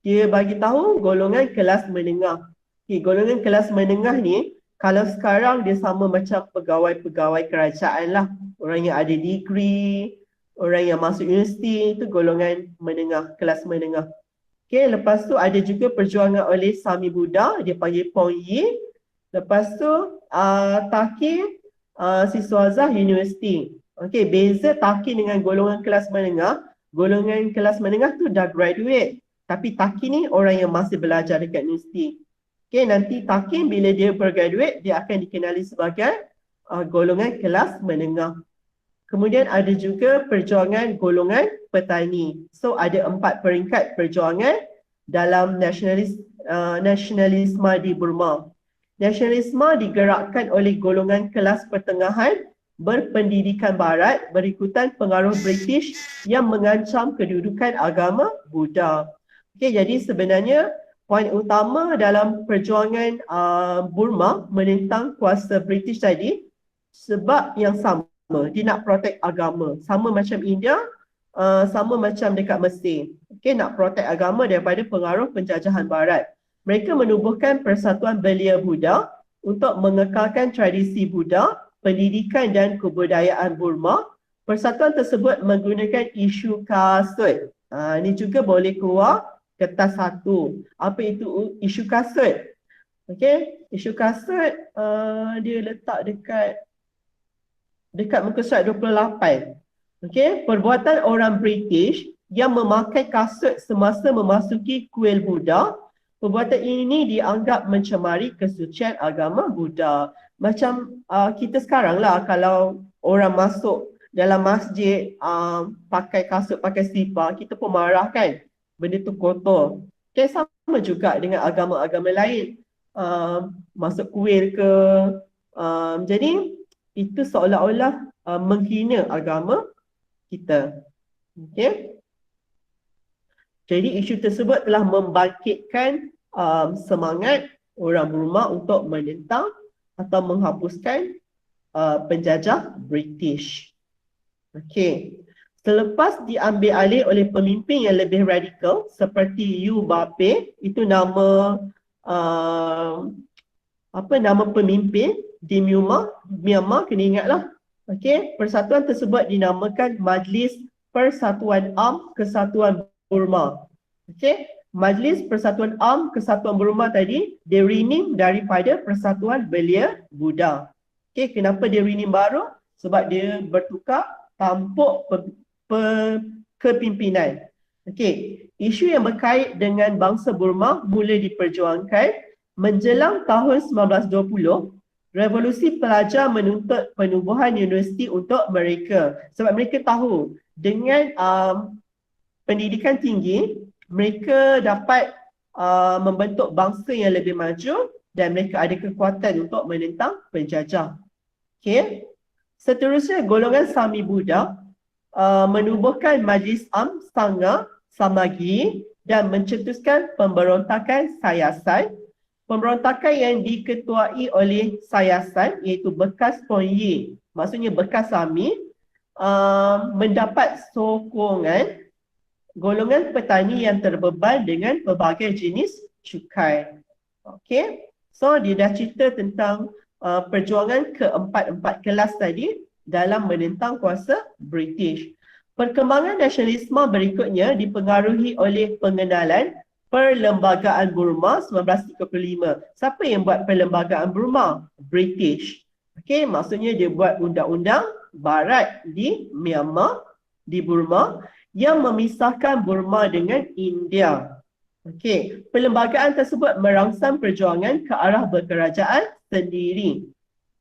Dia bagi tahu golongan kelas menengah. Okey, golongan kelas menengah ni kalau sekarang dia sama macam pegawai-pegawai kerajaan lah. Orang yang ada degree, orang yang masuk universiti, itu golongan menengah, kelas menengah. Okay, lepas tu ada juga perjuangan oleh Sami Buddha, dia panggil Pong Yi. Lepas tu Taki Siswaza University. Okay, beza Taki dengan golongan kelas menengah. Golongan kelas menengah tu dah graduate. Tapi Taki ni orang yang masih belajar dekat universiti. Okay, nanti Taki bila dia bergraduate, dia akan dikenali sebagai golongan kelas menengah. Kemudian ada juga perjuangan golongan petani. So ada 4 peringkat perjuangan dalam nasionalisme di Burma. Nasionalisme digerakkan oleh golongan kelas pertengahan berpendidikan barat berikutan pengaruh British yang mengancam kedudukan agama Buddha. Okay, jadi sebenarnya poin utama dalam perjuangan Burma menentang kuasa British tadi sebab yang sama. Dia nak protect agama. Sama macam India, sama macam dekat Mesir. Okay, nak protect agama daripada pengaruh penjajahan barat. Mereka menubuhkan Persatuan Belia Buddha untuk mengekalkan tradisi Buddha, pendidikan dan kebudayaan Burma. Persatuan tersebut menggunakan isu kasut. Ini juga boleh keluar kertas 1. Apa itu isu kasut? Okay, isu kasut dia letak dekat muka surat 28. Okey, perbuatan orang British yang memakai kasut semasa memasuki kuil Buddha, perbuatan ini dianggap mencemari kesucian agama Buddha. Macam kita sekarang lah, kalau orang masuk dalam masjid pakai kasut, pakai slipper, kita pun marah kan, benda tu kotor. Okey, sama juga dengan agama-agama lain. Masuk kuil ke, jadi itu seolah-olah menghina agama kita. Okay? Jadi isu tersebut telah membangkitkan semangat orang Burma untuk menentang atau menghapuskan penjajah British. Okay. Selepas diambil alih oleh pemimpin yang lebih radikal seperti Yu Ba-peh, itu nama nama pemimpin di Myanmar, kena ingatlah. Okey, persatuan tersebut dinamakan Majlis Persatuan Am Kesatuan Burma. Okey, Majlis Persatuan Am Kesatuan Burma tadi dia rename daripada Persatuan Belia Buddha. Okey, kenapa dia rename baru? Sebab dia bertukar tampuk kepimpinan. Okey, isu yang berkait dengan bangsa Burma mula diperjuangkan menjelang tahun 1920. Revolusi pelajar menuntut penubuhan universiti untuk mereka. Sebab mereka tahu dengan pendidikan tinggi, mereka dapat membentuk bangsa yang lebih maju dan mereka ada kekuatan untuk menentang penjajah. Okay. Seterusnya, golongan Sami Buddha menubuhkan Majlis Am Sangha Samagi dan mencetuskan pemberontakan Sayasan. Pemberontakan yang diketuai oleh Sayasan iaitu bekas Pong Yi, maksudnya bekas Sami, mendapat sokongan golongan petani yang terbeban dengan pelbagai jenis cukai. Okey. So dia dah cerita tentang perjuangan keempat-empat kelas tadi dalam menentang kuasa British. Perkembangan nasionalisme berikutnya dipengaruhi oleh pengenalan Perlembagaan Burma 1935. Siapa yang buat Perlembagaan Burma? British. Okey, maksudnya dia buat undang-undang barat di Myanmar, di Burma, yang memisahkan Burma dengan India. Okey, perlembagaan tersebut merangsang perjuangan ke arah berkerajaan sendiri.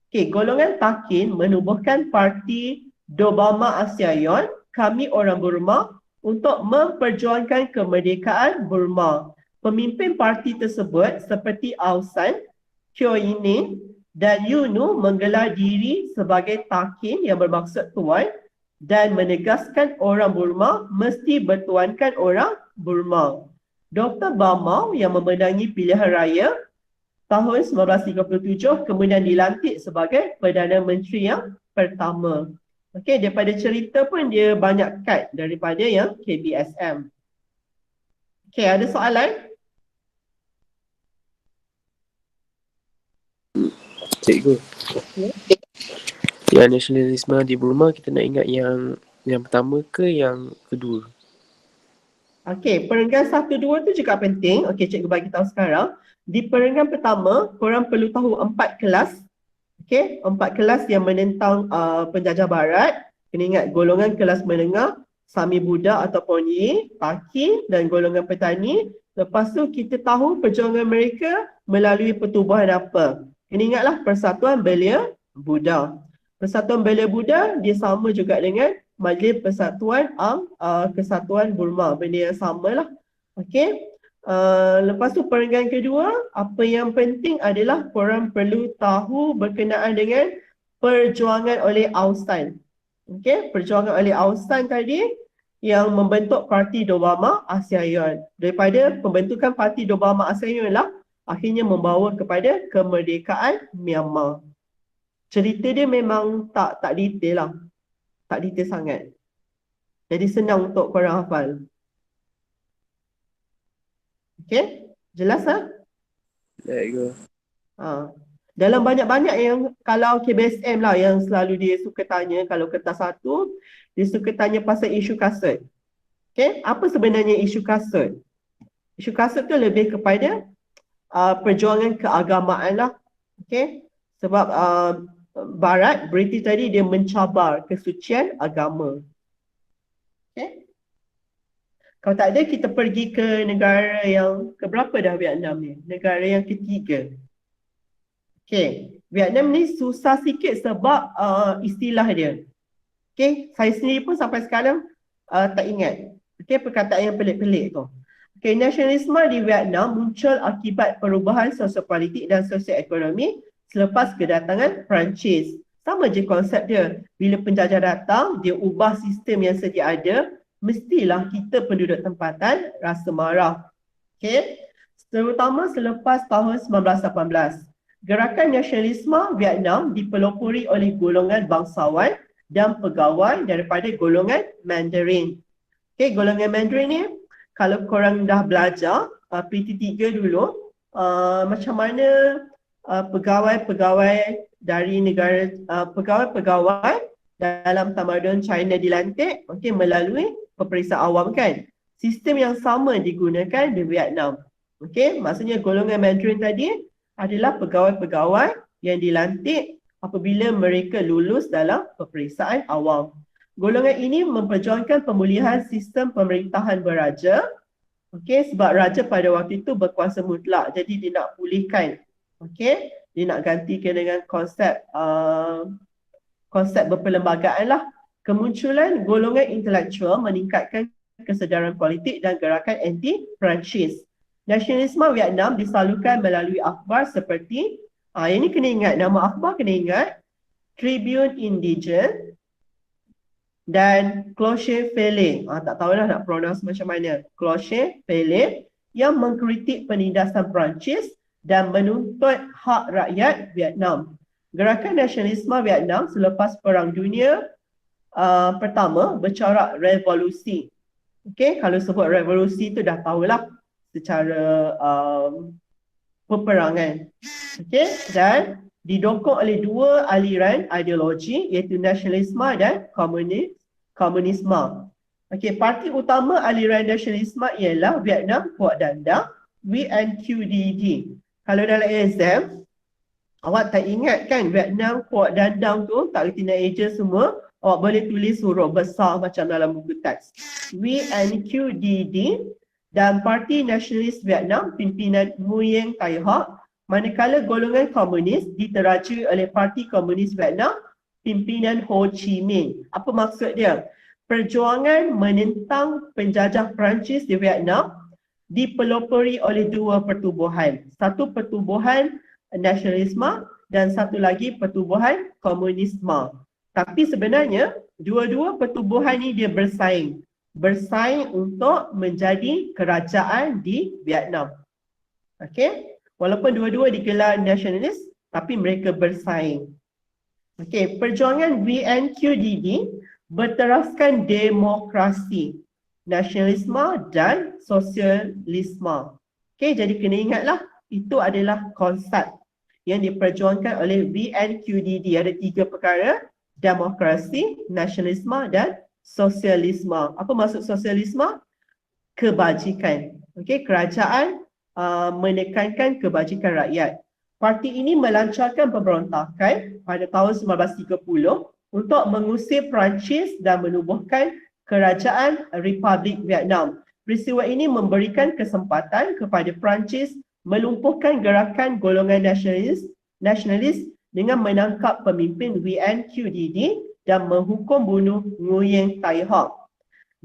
Okey, golongan Takin menubuhkan parti Dobama Asyayon, Kami Orang Burma, untuk memperjuangkan kemerdekaan Burma. Pemimpin parti tersebut seperti Aung San, Kyaw Inin dan UNU menggelar diri sebagai Takin yang bermaksud tuan dan menegaskan orang Burma mesti bertuankan orang Burma. Dr. Bamau yang memenangi pilihan raya tahun 1937 kemudian dilantik sebagai Perdana Menteri yang pertama. Okey, daripada cerita pun dia banyak cut daripada yang KBSM. Okey, ada soalan? Cikgu. Yang nasionalisme di Burma kita nak ingat yang pertama ke yang kedua? Okey, perenggan 1, 2 tu juga penting. Okey, cikgu bagi tahu sekarang. Di perenggan pertama, korang perlu tahu 4 kelas. Okey, 4 kelas yang menentang penjajah barat. Kena ingat golongan kelas menengah, Sami Buddha ataupun Yi, Taki dan golongan petani. Lepas tu kita tahu perjuangan mereka melalui pertubuhan apa. Kena ingatlah Persatuan Belia Buddha. Persatuan Belia Buddha dia sama juga dengan Majlis Persatuan Kesatuan Burma. Benda yang samalah. Okey. Lepas tu perenggan kedua, apa yang penting adalah korang perlu tahu berkenaan dengan perjuangan oleh Aung San. Okey, perjuangan oleh Aung San tadi yang membentuk Parti Dobama Asyayon. Daripada pembentukan Parti Dobama Asyayon lah akhirnya membawa kepada kemerdekaan Myanmar. Cerita dia memang tak detail lah. Tak detail sangat. Jadi senang untuk korang hafal. Okey? Jelas lah? Cikgu. Dalam banyak-banyak yang kalau KBSM lah yang selalu dia suka tanya, kalau kertas 1, dia suka tanya pasal isu kasut. Okey? Apa sebenarnya isu kasut? Isu kasut tu lebih kepada perjuangan keagamaan lah. Okey? Sebab Barat, British tadi dia mencabar kesucian agama. Okay. Kalau tak ada kita pergi ke negara yang keberapa dah Vietnam ni? Negara yang ketiga. Okay. Vietnam ni susah sikit sebab istilah dia. Okay. Saya sendiri pun sampai sekarang tak ingat. Okay. Perkataan yang pelik-pelik tu. Okay. Nasionalisme di Vietnam muncul akibat perubahan sosiopolitik dan sosioekonomi selepas kedatangan Perancis. Sama je konsep dia. Bila penjajah datang, dia ubah sistem yang sedia ada, mestilah kita penduduk tempatan rasa marah. Okay? Terutama selepas tahun 1918. Gerakan nasionalisme Vietnam dipelopori oleh golongan bangsawan dan pegawai daripada golongan Mandarin. Okay, golongan Mandarin ni, kalau korang dah belajar PT3 dulu, macam mana pegawai-pegawai dari negara pegawai-pegawai dalam tamadun China dilantik melalui peperiksaan awam kan. Sistem yang sama digunakan di Vietnam. Okey, maksudnya golongan Mandarin tadi adalah pegawai-pegawai yang dilantik apabila mereka lulus dalam peperiksaan awam. Golongan ini memperjuangkan pemulihan sistem pemerintahan beraja. Okey, sebab raja pada waktu itu berkuasa mutlak. Jadi dia nak pulihkan. Okey, dia nak gantikan dengan konsep berperlembagaan lah. Kemunculan golongan intelektual meningkatkan kesedaran politik dan gerakan anti-Perancis. Nasionalisme Vietnam disalurkan melalui akhbar seperti, yang ni kena ingat, nama akhbar kena ingat, Tribune Indigène dan Clocher Fele. Tak tahulah nak pronounce macam mana. Clocher Fele yang mengkritik penindasan Perancis dan menuntut hak rakyat Vietnam. Gerakan nasionalisme Vietnam selepas Perang Dunia pertama bercorak revolusi. Okey, kalau sebut revolusi tu dah tahulah secara peperangan. Okey, dan didokong oleh dua aliran ideologi iaitu nasionalisme dan komunisme. Okey, parti utama aliran nasionalisme ialah Vietnam Kuat Dandang, VNQDD. Kalau dalam exam, awak tak ingat kan Vietnam Kuat Dandang tu, tak kerti nak eja semua, awak boleh tulis huruf besar macam dalam buku teks. VNQDD dan Parti Nasionalis Vietnam pimpinan Nguyen Khai Hoc, manakala golongan komunis diterajui oleh Parti Komunis Vietnam pimpinan Ho Chi Minh. Apa maksud dia? Perjuangan menentang penjajah Perancis di Vietnam dipelopori oleh dua pertubuhan. Satu pertubuhan nasionalisme dan satu lagi pertubuhan komunisme. Tapi sebenarnya dua-dua pertubuhan ni dia bersaing untuk menjadi kerajaan di Vietnam. Okey, walaupun dua-dua digelar nasionalis tapi mereka bersaing. Okey, perjuangan VNQDD berteraskan demokrasi, nasionalisme dan sosialisme. Okey, jadi kena ingatlah itu adalah konsep yang diperjuangkan oleh VNQDD. Ada tiga perkara, demokrasi, nasionalisme dan sosialisme. Apa maksud sosialisme? Kebajikan. Okey, kerajaan menekankan kebajikan rakyat. Parti ini melancarkan pemberontakan pada tahun 1930 untuk mengusir Perancis dan menubuhkan kerajaan Republik Vietnam. Peristiwa ini memberikan kesempatan kepada Perancis melumpuhkan gerakan golongan nasionalis dengan menangkap pemimpin VNQDD dan menghukum bunuh Nguyen Khai Hoc.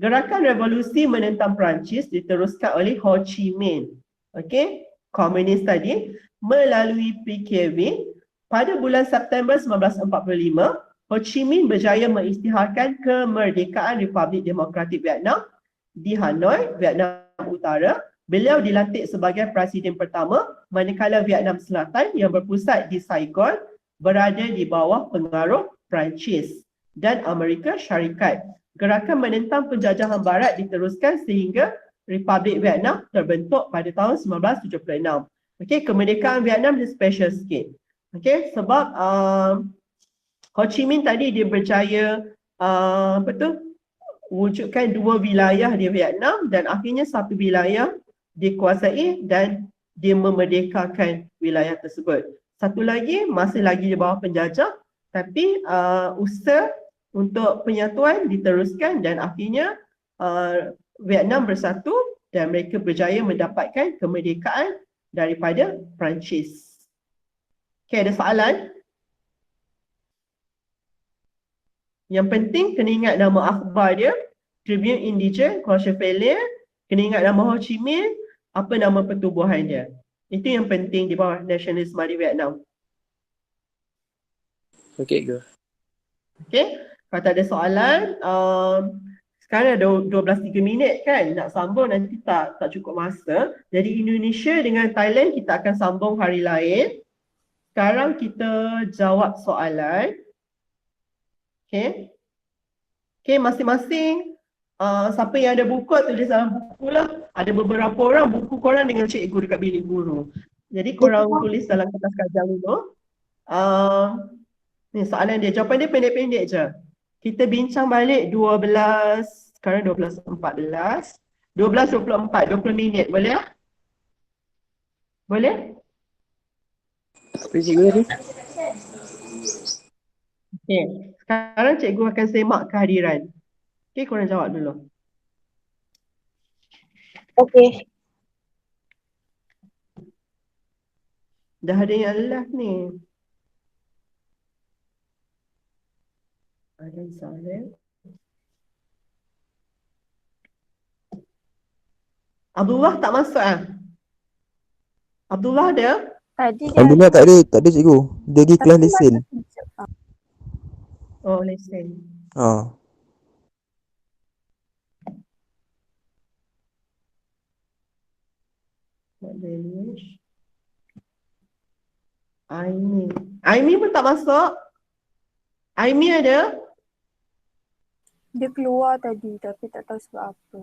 Gerakan revolusi menentang Perancis diteruskan oleh Ho Chi Minh. Okey, komunis tadi melalui PKV. Pada bulan September 1945, Ho Chi Minh berjaya mengisytiharkan kemerdekaan Republik Demokratik Vietnam di Hanoi, Vietnam Utara. Beliau dilantik sebagai presiden pertama, manakala Vietnam Selatan yang berpusat di Saigon berada di bawah pengaruh Perancis dan Amerika Syarikat. Gerakan menentang penjajahan barat diteruskan sehingga Republik Vietnam terbentuk pada tahun 1976. Okey, kemerdekaan Vietnam dia special sikit. Okey, sebab Ho Chi Minh tadi dia berjaya wujudkan dua wilayah di Vietnam dan akhirnya satu wilayah dikuasai dan dia memerdekakan wilayah tersebut. Satu lagi masih lagi di bawah penjajah tapi usaha untuk penyatuan diteruskan dan akhirnya Vietnam bersatu dan mereka berjaya mendapatkan kemerdekaan daripada Perancis. Okey, ada soalan? Yang penting kena ingat nama akhbar dia, Tribune Indigène Contre Failure, kena ingat nama Ho Chi Minh, apa nama pertubuhan dia. Itu yang penting di bawah nasionalisme di Vietnam. Okey ke? Okey, kalau tak ada soalan, sekarang ada 12.3 minit kan, nak sambung nanti tak cukup masa. Jadi Indonesia dengan Thailand kita akan sambung hari lain. Sekarang kita jawab soalan. Okey. Okey, masing-masing siapa yang ada buku tulis dalam buku lah. Ada beberapa orang buku korang dengan cikgu dekat bilik guru. Jadi korang tulis dalam kertas kajang dulu. Ni soalan dia, jawapan dia pendek-pendek je. Kita bincang balik 12, sekarang 12.14, 12.24, 20 minit, boleh tak? Boleh? Apa cikgu tadi? Okey, sekarang cikgu akan semak kehadiran. Okey, korang jawab dulu. Okey. Dah ada yang live ni. Ada soalan. Abdullah tak masuk ah? Abdullah ada? Tadi dia Alhamdulillah tak ada cikgu. Dia pergi kelas lesen. Oh, lesen. Ha. Aimi pun tak masuk. Aimi ada? Dia keluar tadi tapi tak tahu sebab apa.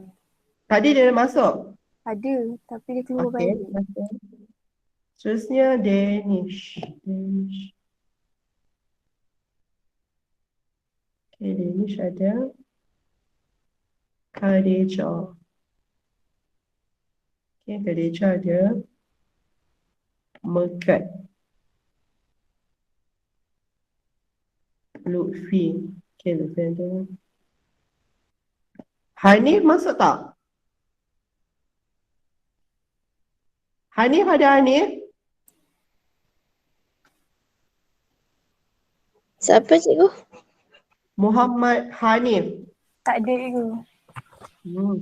Tadi dia dah masuk. Ada tapi dia keluar Okey. balik. Seterusnya Danish. Danish. Okay, Danish ada. Khadijah. Okay, Khadijah ada. Megat. Lutfi. Okay, Lutfi ada. Hanif masuk tak? Hanif ada Hanif? Siapa cikgu? Muhammad Hanif. Tak ada cikgu.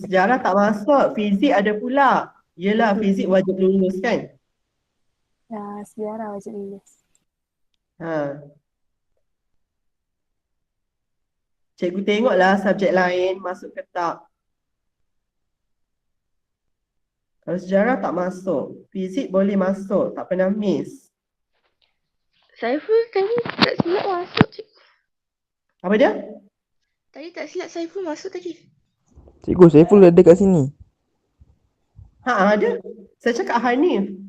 Sejarah tak masuk. Fizik ada pula. Yelah, fizik wajib lulus kan? Ya, sejarah wajib lulus. Ha. Cikgu tengoklah subjek lain masuk ke tak. Kalau sejarah tak masuk, fizik boleh masuk, tak pernah miss. Saiful tadi tak silap masuk cikgu. Apa dia? Tadi tak silap Saiful masuk tadi. Cikgu, Saiful ada kat sini. Ha, ada. Saya cakap Hanif.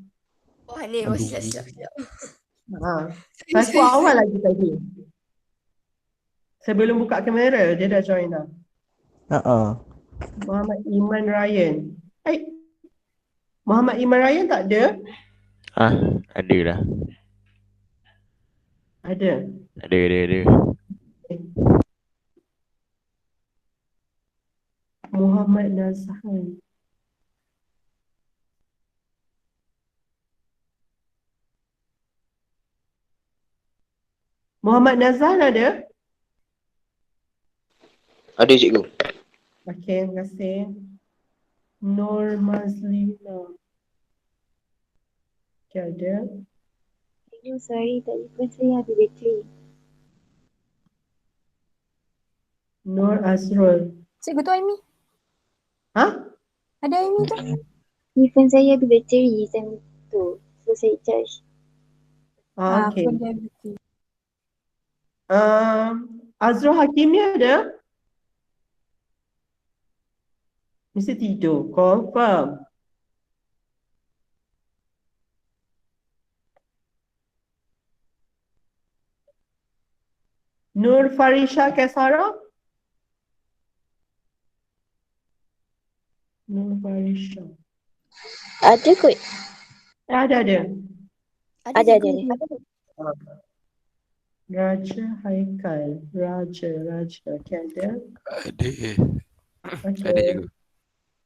Oh ni Aduh. silap. Ha. Saiful awal lagi tadi. Sebelum buka kamera, dia dah join dah. Muhammad Iman Ryan. Muhammad Iman Ryan tak ada? Ada lah. Ada. Ada. Muhammad Nazhan. Muhammad Nazhan ada? Ada cikgu. Okey, terima kasih. Nur Mazlina. Okey, ada. Cikgu, sorry telefon saya habis bateri. Nur Azrul. Cikgu tu Aimi. Ha? Ada Aimi tu. Telefon saya habis bateri time tu. So saya charge. Okey. Phone dia habis bateri. Azrul Hakimi ada? Mesti tidur. Confirm. Nur Farisha Kesara? Nur Farisha. Ada kot. Ada. Ada. Raja Haikal. Raja. Okay, ada. Ada. Okay. Ada cikgu.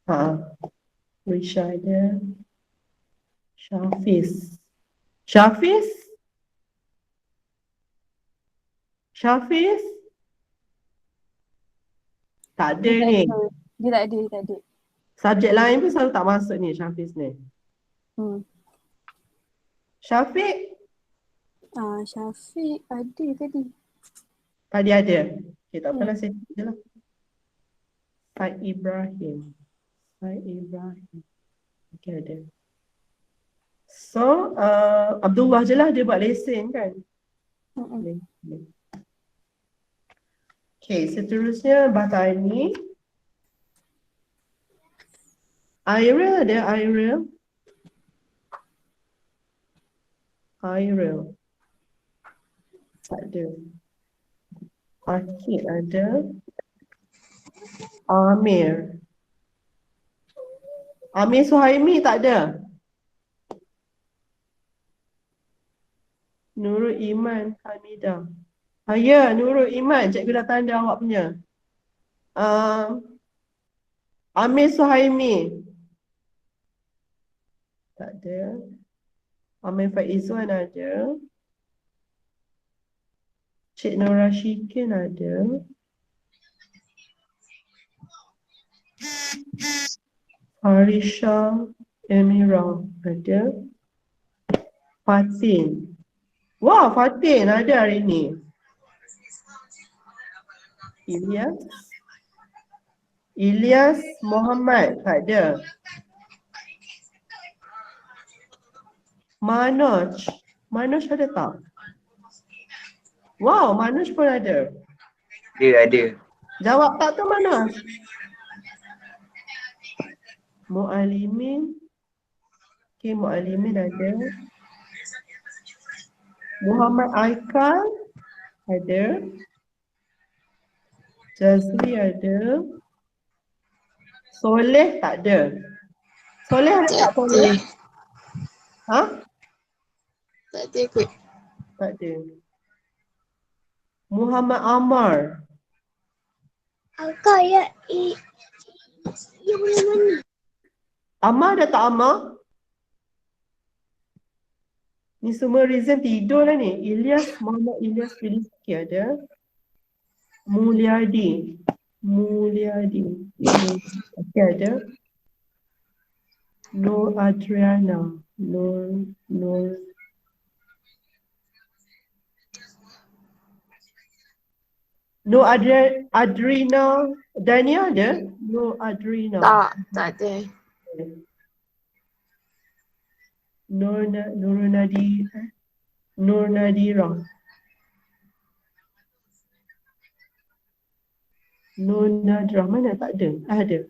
Ha. Risha ada. Syafiz. Syafiz? Tak ada ni. Dia tak ada. Subjek lain pun selalu tak masuk ni Syafiz ni. Syafiq? Syafiq ada tadi. Tadi ada. Okay, tak apalah saya je lah. Said Ibrahim. Okay, ada. So, Abdullah je lah dia buat lesen kan? Okay, seterusnya Batani. Airil ada Airil. Tak ada. Akid ada. Amir Suhaimi tak ada. Nurul Iman Hamidah. Ya, Nurul Iman. Cikgu dah tanda awak punya. Amir Suhaimi. Tak ada. Amir Faizwan ada. Cik Nora Syikin ada. Harisha Emira ada. Fatin. Wah, Fatin ada hari ni. Ilyas Muhammad tak ada. Manoj ada tak? Wow, Manoj pun ada. Dia ada. Jawab tak tu mana? Mu'alimin. Okay, Mu'alimin ada. Muhammad Aikal ada. Jazli ada. Soleh tak ada. Soleh ada tak Soleh? Ha? Tak ada kot. Tak ada. Muhammad Amar. Akak ya, ya boleh mana? Amar ada tak Amar? Ni semua Rizan tidur lah ni. Ilyas, Muhammad Ilyas Filiski ada. Mulyadi. Okey ada. Nur Adriana. Nur Adrina Dania ada? Nur Adrina. Tak ada. Nur Nadira. Nur Nadra mana tak ada? Ada.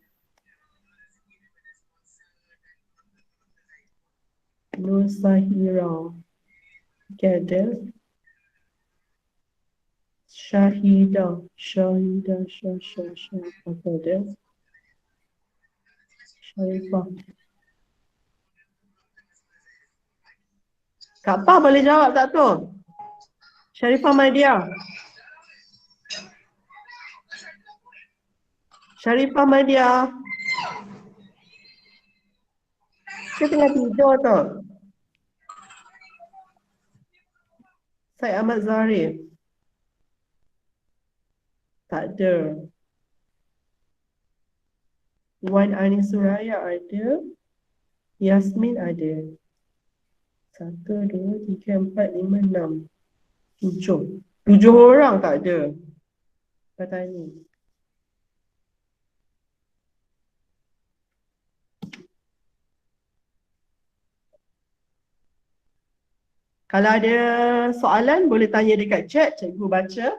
Nur Sahira. Okay, ada. Syahida. Apa ada? Syarifah. Kak Pa boleh jawab tak tu? Syarifah Madia. Syarifah Madia. Dia tengah tidur tu. Syed Ahmad Zarif. Tak ada. Wan Anis Suraya ada. Yasmin ada. 1, 2, 3, 4, 5, 6, 7. 7 orang tak ada. Petani. Kalau ada soalan boleh tanya dekat chat, cikgu baca.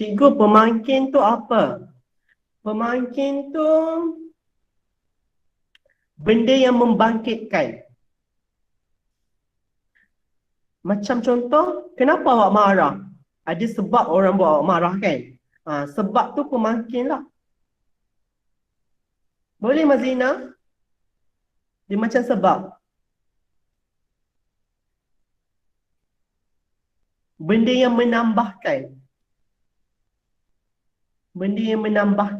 Cikgu, pemangkin tu apa? Pemangkin tu benda yang membangkitkan. Macam contoh, kenapa awak marah? Ada sebab orang buat awak marah kan? Sebab tu pemangkin lah. Boleh Mazina? Dia macam sebab. Benda yang menambahkan. Benda yang menambahkan.